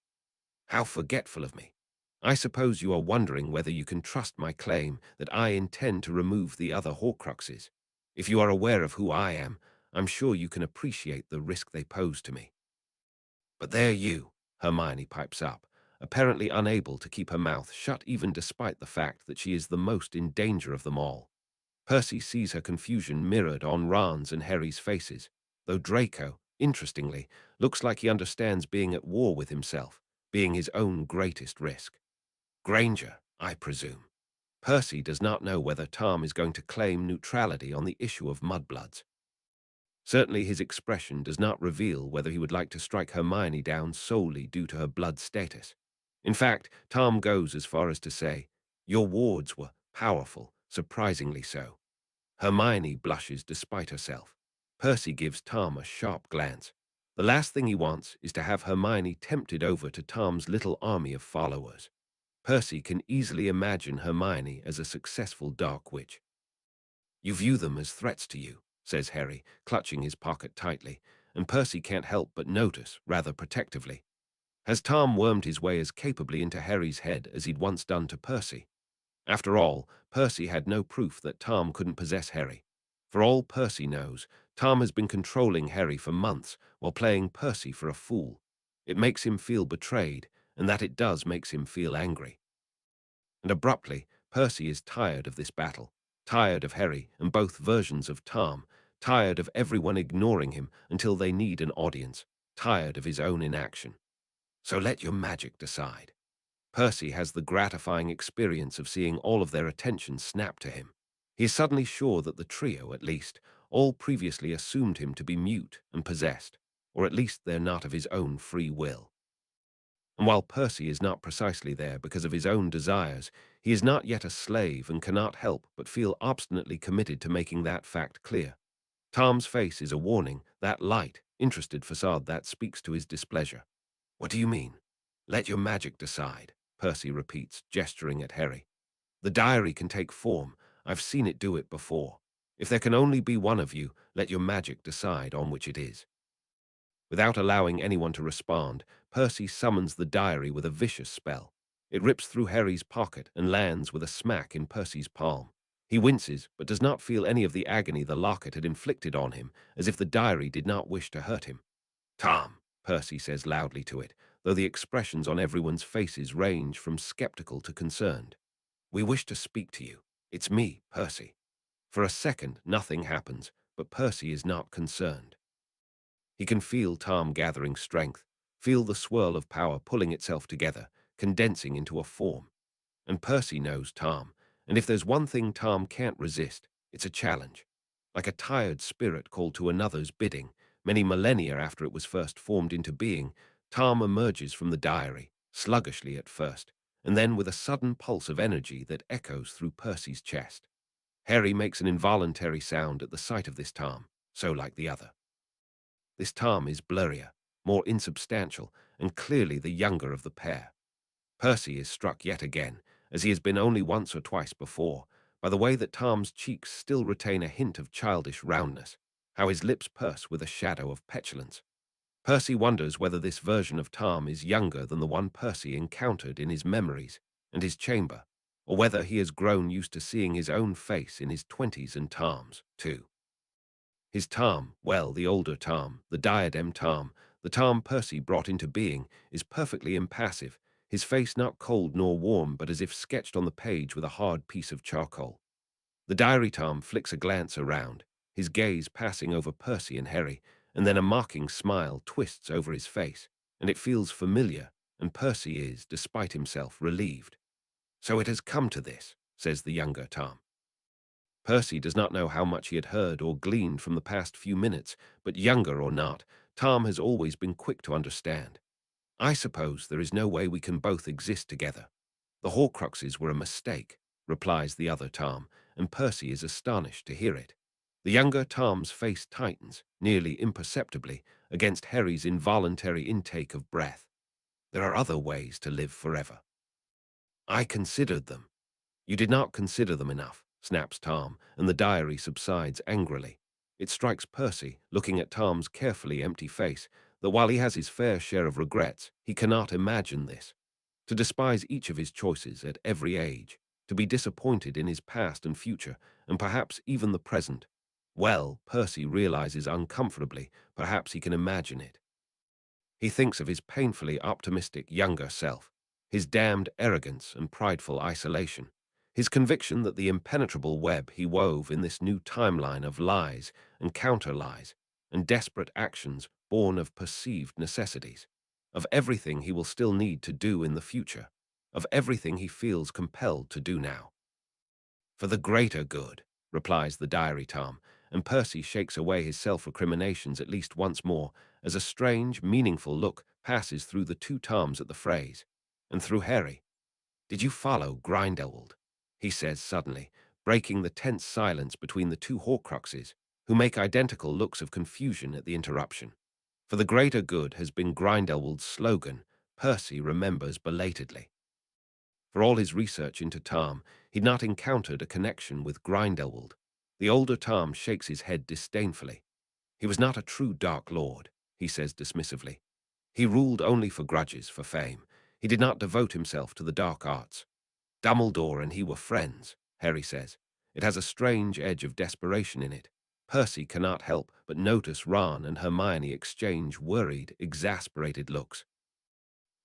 How forgetful of me. I suppose you are wondering whether you can trust my claim that I intend to remove the other Horcruxes. If you are aware of who I am, I'm sure you can appreciate the risk they pose to me. But there you, Hermione pipes up, apparently unable to keep her mouth shut even despite the fact that she is the most in danger of them all. Percy sees her confusion mirrored on Ron's and Harry's faces, though Draco, interestingly, looks like he understands being at war with himself, being his own greatest risk. Granger, I presume. Percy does not know whether Tom is going to claim neutrality on the issue of mudbloods. Certainly his expression does not reveal whether he would like to strike Hermione down solely due to her blood status. In fact, Tom goes as far as to say, your wards were powerful, surprisingly so. Hermione blushes despite herself. Percy gives Tom a sharp glance. The last thing he wants is to have Hermione tempted over to Tom's little army of followers. Percy can easily imagine Hermione as a successful dark witch. You view them as threats to you, says Harry, clutching his pocket tightly, and Percy can't help but notice, rather protectively. Has Tom wormed his way as capably into Harry's head as he'd once done to Percy? After all, Percy had no proof that Tom couldn't possess Harry. For all Percy knows, Tom has been controlling Harry for months while playing Percy for a fool. It makes him feel betrayed, and that it does makes him feel angry. And abruptly, Percy is tired of this battle, tired of Harry and both versions of Tom, tired of everyone ignoring him until they need an audience, tired of his own inaction. So let your magic decide. Percy has the gratifying experience of seeing all of their attention snap to him. He is suddenly sure that the trio, at least, all previously assumed him to be mute and possessed, or at least they're not of his own free will. And while Percy is not precisely there because of his own desires, he is not yet a slave and cannot help but feel obstinately committed to making that fact clear. Tom's face is a warning, that light, interested facade that speaks to his displeasure. What do you mean? Let your magic decide, Percy repeats, gesturing at Harry. The diary can take form. I've seen it do it before. If there can only be one of you, let your magic decide on which it is. Without allowing anyone to respond, Percy summons the diary with a vicious spell. It rips through Harry's pocket and lands with a smack in Percy's palm. He winces, but does not feel any of the agony the locket had inflicted on him, as if the diary did not wish to hurt him. "Tom," Percy says loudly to it, though the expressions on everyone's faces range from skeptical to concerned. "We wish to speak to you. It's me, Percy." For a second, nothing happens, but Percy is not concerned. He can feel Tom gathering strength, feel the swirl of power pulling itself together, condensing into a form. And Percy knows Tom, and if there's one thing Tom can't resist, it's a challenge. Like a tired spirit called to another's bidding, many millennia after it was first formed into being, Tom emerges from the diary, sluggishly at first, and then with a sudden pulse of energy that echoes through Percy's chest. Harry makes an involuntary sound at the sight of this Tom, so like the other. This Tom is blurrier, more insubstantial, and clearly the younger of the pair. Percy is struck yet again, as he has been only once or twice before, by the way that Tom's cheeks still retain a hint of childish roundness, how his lips purse with a shadow of petulance. Percy wonders whether this version of Tom is younger than the one Percy encountered in his memories and his chamber, or whether he has grown used to seeing his own face in his 20s and Tom's, too. His Tom, well, the older Tom, the diadem Tom, the Tom Percy brought into being, is perfectly impassive, his face not cold nor warm, but as if sketched on the page with a hard piece of charcoal. The diary Tom flicks a glance around, his gaze passing over Percy and Harry, and then a mocking smile twists over his face, and it feels familiar, and Percy is, despite himself, relieved. "So it has come to this," says the younger Tom. Percy does not know how much he had heard or gleaned from the past few minutes, but younger or not, Tom has always been quick to understand. "I suppose there is no way we can both exist together. The Horcruxes were a mistake," replies the other Tom, and Percy is astonished to hear it. The younger Tom's face tightens, nearly imperceptibly, against Harry's involuntary intake of breath. "There are other ways to live forever." "I considered them." "You did not consider them enough," snaps Tom, and the diary subsides angrily. It strikes Percy, looking at Tom's carefully empty face, that while he has his fair share of regrets, he cannot imagine this. To despise each of his choices at every age, to be disappointed in his past and future, and perhaps even the present. Well, Percy realizes uncomfortably, perhaps he can imagine it. He thinks of his painfully optimistic younger self, his damned arrogance and prideful isolation, his conviction that the impenetrable web he wove in this new timeline of lies and counter-lies and desperate actions born of perceived necessities, of everything he will still need to do in the future, of everything he feels compelled to do now. "For the greater good," replies the diary Tom, and Percy shakes away his self-recriminations at least once more as a strange, meaningful look passes through the two Toms at the phrase, and through Harry. "Did you follow Grindelwald?" he says suddenly, breaking the tense silence between the two Horcruxes, who make identical looks of confusion at the interruption. For the greater good has been Grindelwald's slogan, Percy remembers belatedly. For all his research into Tom, he'd not encountered a connection with Grindelwald. The older Tom shakes his head disdainfully. "He was not a true Dark Lord," he says dismissively. "He ruled only for grudges, for fame. He did not devote himself to the dark arts." "Dumbledore and he were friends," Harry says. It has a strange edge of desperation in it. Percy cannot help but notice Ron and Hermione exchange worried, exasperated looks.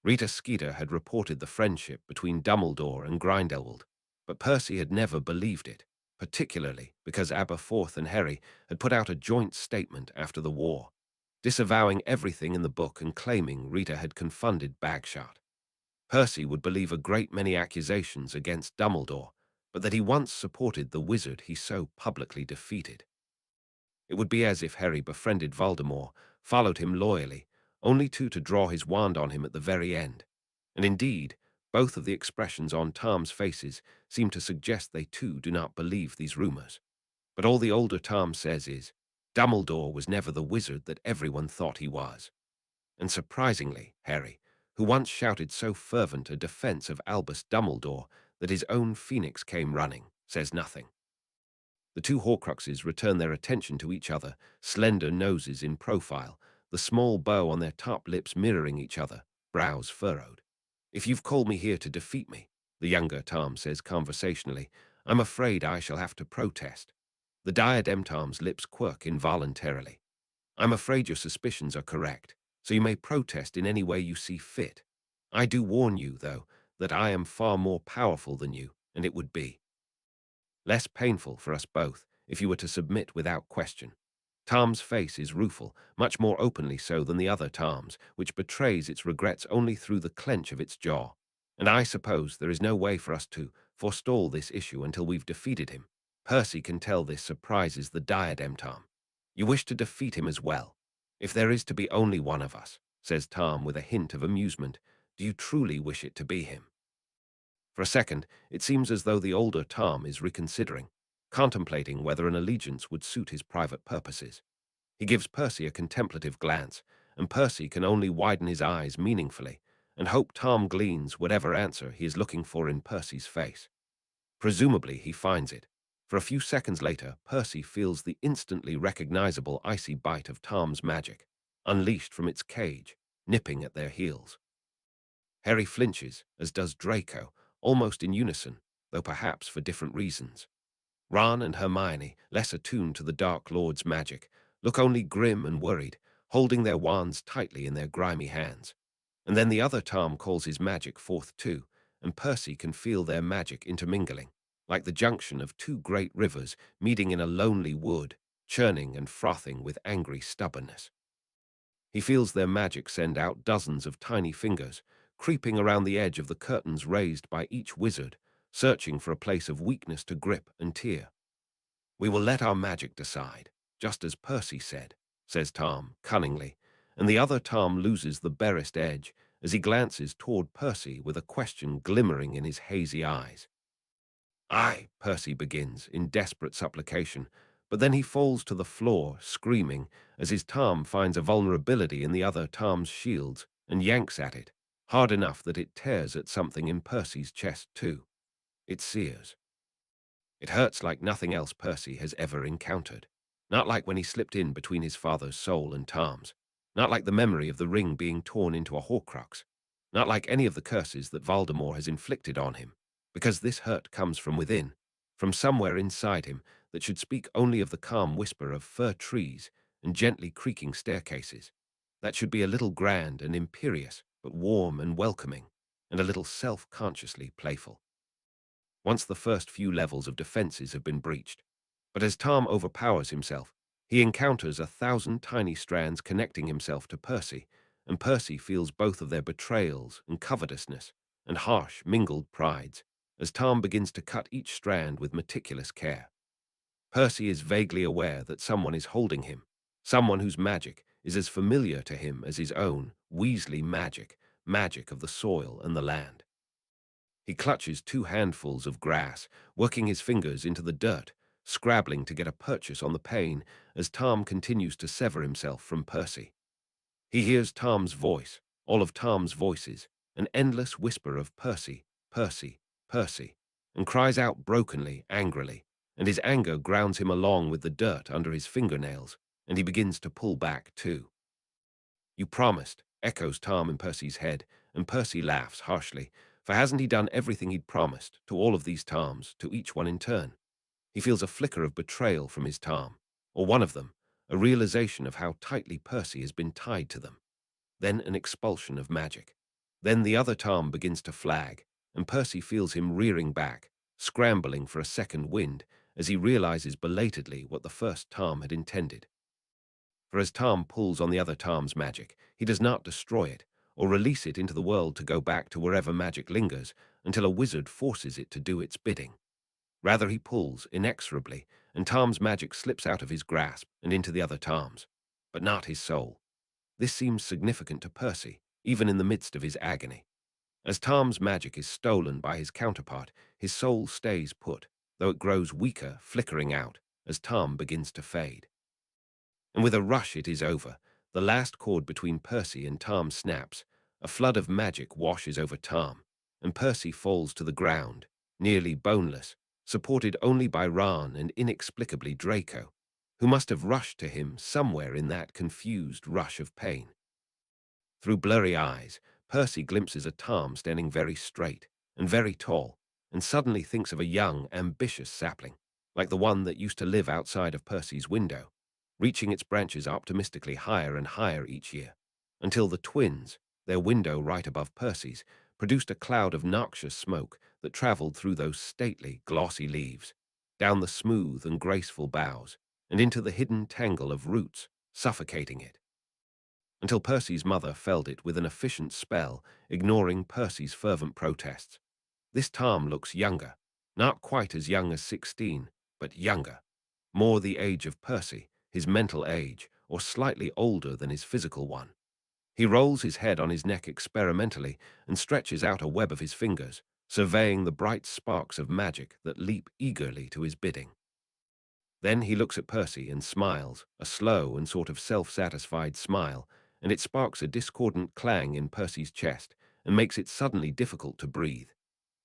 Rita Skeeter had reported the friendship between Dumbledore and Grindelwald, but Percy had never believed it, particularly because Aberforth and Harry had put out a joint statement after the war, disavowing everything in the book and claiming Rita had confounded Bagshot. Percy would believe a great many accusations against Dumbledore, but that he once supported the wizard he so publicly defeated. It would be as if Harry befriended Voldemort, followed him loyally, only to draw his wand on him at the very end. And indeed, both of the expressions on Tom's faces seem to suggest they too do not believe these rumors. But all the older Tom says is, Dumbledore was never the wizard that everyone thought he was. And surprisingly, Harry, who once shouted so fervent a defense of Albus Dumbledore that his own phoenix came running, says nothing. The two Horcruxes return their attention to each other, slender noses in profile, the small bow on their top lips mirroring each other, brows furrowed. If you've called me here to defeat me, the younger Tom says conversationally, I'm afraid I shall have to protest. The Diadem Tom's lips quirk involuntarily. I'm afraid your suspicions are correct, so you may protest in any way you see fit. I do warn you, though, that I am far more powerful than you, and it would be less painful for us both if you were to submit without question. Tom's face is rueful, much more openly so than the other Tom's, which betrays its regrets only through the clench of its jaw. And I suppose there is no way for us to forestall this issue until we've defeated him. Percy can tell this surprises the Diadem Tom. You wish to defeat him as well. If there is to be only one of us, says Tom with a hint of amusement, do you truly wish it to be him? For a second, it seems as though the older Tom is reconsidering, contemplating whether an allegiance would suit his private purposes. He gives Percy a contemplative glance, and Percy can only widen his eyes meaningfully and hope Tom gleans whatever answer he is looking for in Percy's face. Presumably, he finds it. For a few seconds later, Percy feels the instantly recognizable icy bite of Tom's magic, unleashed from its cage, nipping at their heels. Harry flinches, as does Draco, almost in unison, though perhaps for different reasons. Ron and Hermione, less attuned to the Dark Lord's magic, look only grim and worried, holding their wands tightly in their grimy hands. And then the other Tom calls his magic forth too, and Percy can feel their magic intermingling, like the junction of two great rivers meeting in a lonely wood, churning and frothing with angry stubbornness. He feels their magic send out dozens of tiny fingers, creeping around the edge of the curtains raised by each wizard, searching for a place of weakness to grip and tear. We will let our magic decide, just as Percy said, says Tom, cunningly, and the other Tom loses the barest edge as he glances toward Percy with a question glimmering in his hazy eyes. Aye, Percy begins, in desperate supplication, but then he falls to the floor, screaming, as his Tom finds a vulnerability in the other Tom's shields and yanks at it, hard enough that it tears at something in Percy's chest too. It sears. It hurts like nothing else Percy has ever encountered. Not like when he slipped in between his father's soul and Tom's. Not like the memory of the ring being torn into a Horcrux. Not like any of the curses that Voldemort has inflicted on him. Because this hurt comes from within, from somewhere inside him that should speak only of the calm whisper of fir trees and gently creaking staircases. That should be a little grand and imperious, but warm and welcoming, and a little self-consciously playful. Once the first few levels of defenses have been breached. But as Tom overpowers himself, he encounters 1,000 tiny strands connecting himself to Percy, and Percy feels both of their betrayals and covetousness and harsh, mingled prides, as Tom begins to cut each strand with meticulous care. Percy is vaguely aware that someone is holding him, someone whose magic is as familiar to him as his own Weasley magic, magic of the soil and the land. He clutches 2 handfuls of grass, working his fingers into the dirt, scrabbling to get a purchase on the pane as Tom continues to sever himself from Percy. He hears Tom's voice, all of Tom's voices, an endless whisper of Percy, Percy, Percy, and cries out brokenly, angrily, and his anger grounds him along with the dirt under his fingernails, and he begins to pull back too. You promised, echoes Tom in Percy's head, and Percy laughs harshly, for hasn't he done everything he'd promised to all of these Toms, to each one in turn? He feels a flicker of betrayal from his Tom, or one of them, a realization of how tightly Percy has been tied to them. Then an expulsion of magic. Then the other Tom begins to flag, and Percy feels him rearing back, scrambling for a second wind as he realizes belatedly what the first Tom had intended. For as Tom pulls on the other Tom's magic, he does not destroy it, or release it into the world to go back to wherever magic lingers until a wizard forces it to do its bidding. Rather, he pulls, inexorably, and Tom's magic slips out of his grasp and into the other Tom's, but not his soul. This seems significant to Percy, even in the midst of his agony. As Tom's magic is stolen by his counterpart, his soul stays put, though it grows weaker, flickering out, as Tom begins to fade. And with a rush it is over. The last cord between Percy and Tom snaps. A flood of magic washes over Tom, and Percy falls to the ground, nearly boneless, supported only by Ron and inexplicably Draco, who must have rushed to him somewhere in that confused rush of pain. Through blurry eyes, Percy glimpses a Tom standing very straight and very tall, and suddenly thinks of a young, ambitious sapling, like the one that used to live outside of Percy's window, reaching its branches optimistically higher and higher each year, until the twins, their window right above Percy's, produced a cloud of noxious smoke that traveled through those stately, glossy leaves, down the smooth and graceful boughs, and into the hidden tangle of roots, suffocating it, until Percy's mother felled it with an efficient spell, ignoring Percy's fervent protests. This Tom looks younger, not quite as young as 16, but younger, more the age of Percy, his mental age, or slightly older than his physical one. He rolls his head on his neck experimentally and stretches out a web of his fingers, surveying the bright sparks of magic that leap eagerly to his bidding. Then he looks at Percy and smiles, a slow and sort of self-satisfied smile, and it sparks a discordant clang in Percy's chest and makes it suddenly difficult to breathe.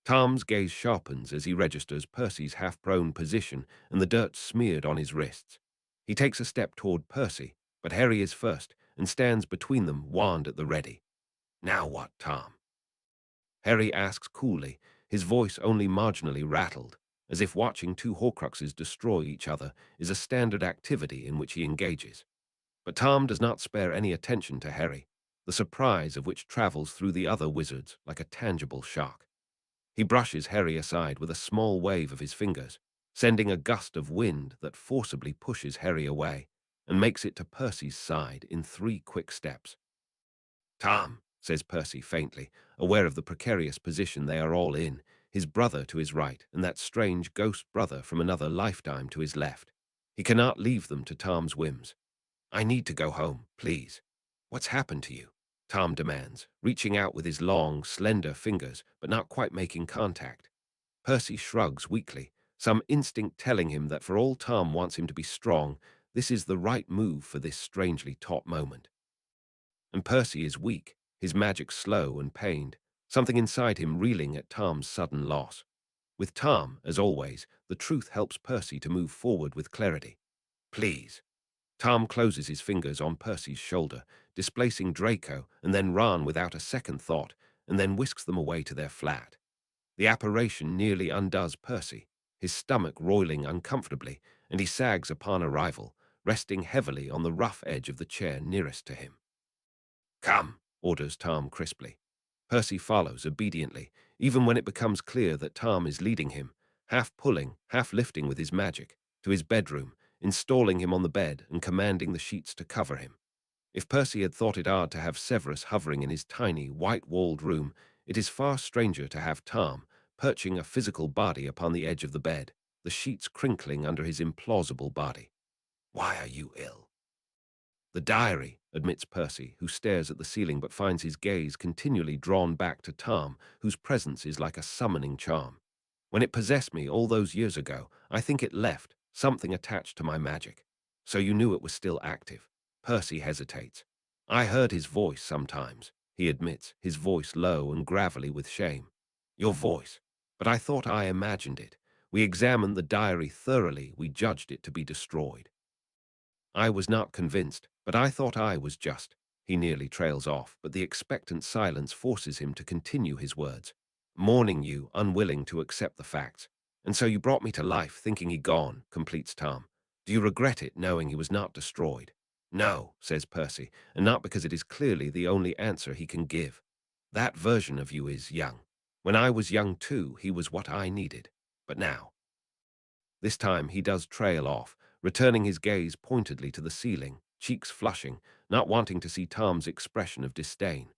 Tom's gaze sharpens as he registers Percy's half-prone position and the dirt smeared on his wrists. He takes a step toward Percy, but Harry is first and stands between them, wand at the ready. "Now what, Tom?" Harry asks coolly, his voice only marginally rattled, as if watching two Horcruxes destroy each other is a standard activity in which he engages. But Tom does not spare any attention to Harry, the surprise of which travels through the other wizards like a tangible shock. He brushes Harry aside with a small wave of his fingers, sending a gust of wind that forcibly pushes Harry away and makes it to Percy's side in 3 quick steps. "Tom," says Percy faintly, aware of the precarious position they are all in, his brother to his right and that strange ghost brother from another lifetime to his left. He cannot leave them to Tom's whims. "I need to go home, please." "What's happened to you?" Tom demands, reaching out with his long, slender fingers, but not quite making contact. Percy shrugs weakly, some instinct telling him that for all Tom wants him to be strong, this is the right move for this strangely taut moment. And Percy is weak, his magic slow and pained, something inside him reeling at Tom's sudden loss. With Tom, as always, the truth helps Percy to move forward with clarity. "Please." Tom closes his fingers on Percy's shoulder, displacing Draco and then Ron without a second thought, and then whisks them away to their flat. The apparition nearly undoes Percy, his stomach roiling uncomfortably, and he sags upon arrival, resting heavily on the rough edge of the chair nearest to him. "Come," orders Tom crisply. Percy follows obediently, even when it becomes clear that Tom is leading him, half pulling, half lifting with his magic, to his bedroom, installing him on the bed and commanding the sheets to cover him. If Percy had thought it odd to have Severus hovering in his tiny, white-walled room, it is far stranger to have Tom perching a physical body upon the edge of the bed, the sheets crinkling under his implausible body. "Why are you ill?" "The diary," admits Percy, who stares at the ceiling but finds his gaze continually drawn back to Tom, whose presence is like a summoning charm. "When it possessed me all those years ago, I think it left something attached to my magic. So you knew it was still active." Percy hesitates. "I heard his voice sometimes," he admits, his voice low and gravelly with shame. "Your voice. But I thought I imagined it. We examined the diary thoroughly. We judged it to be destroyed." "I was not convinced, but I thought I was just." He nearly trails off, but the expectant silence forces him to continue his words. "Mourning you, unwilling to accept the facts. And so you brought me to life, thinking he gone," completes Tom. "Do you regret it, knowing he was not destroyed?" "No," says Percy, and not because it is clearly the only answer he can give. "That version of you is young. When I was young too, he was what I needed. But now—" This time he does trail off, returning his gaze pointedly to the ceiling, cheeks flushing, not wanting to see Tom's expression of disdain.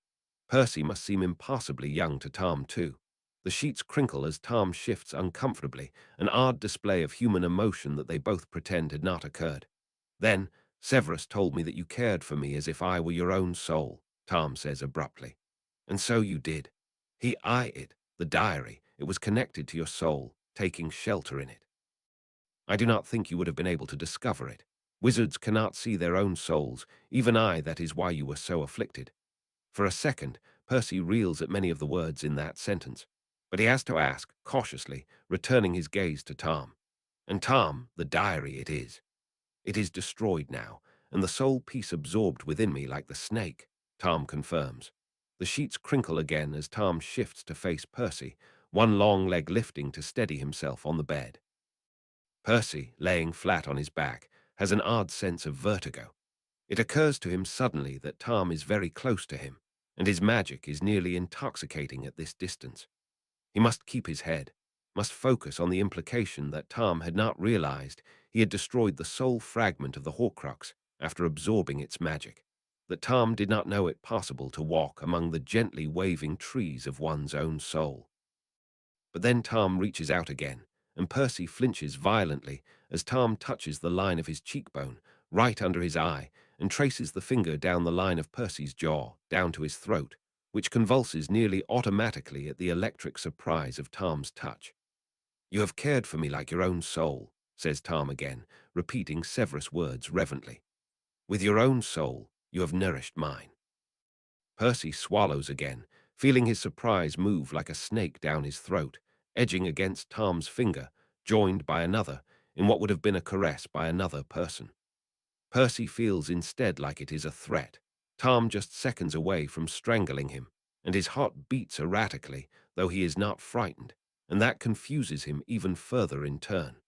Percy must seem impossibly young to Tom, too. The sheets crinkle as Tom shifts uncomfortably, an odd display of human emotion that they both pretend had not occurred. "Then, Severus told me that you cared for me as if I were your own soul," Tom says abruptly. "And so you did. It, the diary, it was connected to your soul, taking shelter in it. I do not think you would have been able to discover it. Wizards cannot see their own souls, even I, that is why you were so afflicted." For a second, Percy reels at many of the words in that sentence, but he has to ask, cautiously, returning his gaze to Tom. "And Tom, the diary it is. It is destroyed now, and the soul piece absorbed within me like the snake," Tom confirms. The sheets crinkle again as Tom shifts to face Percy, one long leg lifting to steady himself on the bed. Percy, laying flat on his back, has an odd sense of vertigo. It occurs to him suddenly that Tom is very close to him, and his magic is nearly intoxicating at this distance. He must keep his head, must focus on the implication that Tom had not realized he had destroyed the sole fragment of the Horcrux after absorbing its magic, that Tom did not know it possible to walk among the gently waving trees of one's own soul. But then Tom reaches out again, and Percy flinches violently as Tom touches the line of his cheekbone, right under his eye, and traces the finger down the line of Percy's jaw, down to his throat, which convulses nearly automatically at the electric surprise of Tom's touch. "You have cared for me like your own soul," says Tom again, repeating Severus' words reverently. "With your own soul, you have nourished mine." Percy swallows again, feeling his surprise move like a snake down his throat, edging against Tom's finger, joined by another, in what would have been a caress by another person. Percy feels instead like it is a threat, Tom just seconds away from strangling him, and his heart beats erratically, though he is not frightened, and that confuses him even further in turn.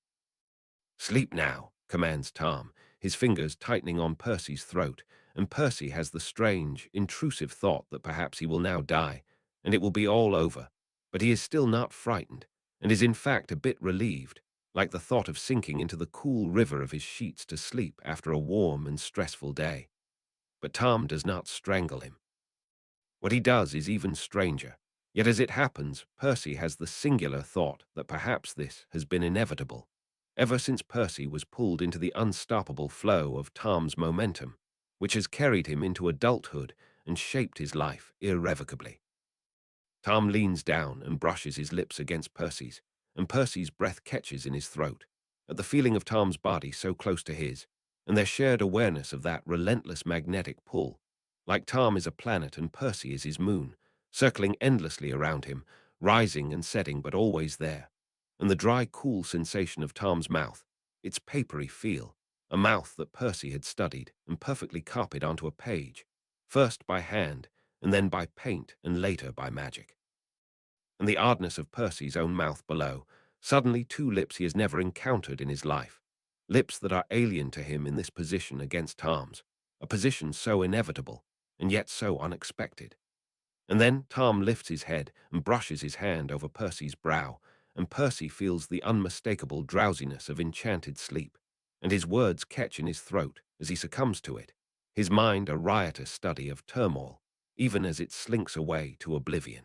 "Sleep now," commands Tom, his fingers tightening on Percy's throat, and Percy has the strange, intrusive thought that perhaps he will now die, and it will be all over, but he is still not frightened, and is in fact a bit relieved, like the thought of sinking into the cool river of his sheets to sleep after a warm and stressful day. But Tom does not strangle him. What he does is even stranger, yet as it happens, Percy has the singular thought that perhaps this has been inevitable, ever since Percy was pulled into the unstoppable flow of Tom's momentum, which has carried him into adulthood and shaped his life irrevocably. Tom leans down and brushes his lips against Percy's, and Percy's breath catches in his throat, at the feeling of Tom's body so close to his, and their shared awareness of that relentless magnetic pull, like Tom is a planet and Percy is his moon, circling endlessly around him, rising and setting but always there, and the dry, cool sensation of Tom's mouth, its papery feel, a mouth that Percy had studied and perfectly copied onto a page, first by hand, and then by paint, and later by magic. And the oddness of Percy's own mouth below, suddenly two lips he has never encountered in his life, lips that are alien to him in this position against Tom's, a position so inevitable, and yet so unexpected. And then Tom lifts his head and brushes his hand over Percy's brow, and Percy feels the unmistakable drowsiness of enchanted sleep, and his words catch in his throat as he succumbs to it, his mind a riotous study of turmoil, even as it slinks away to oblivion.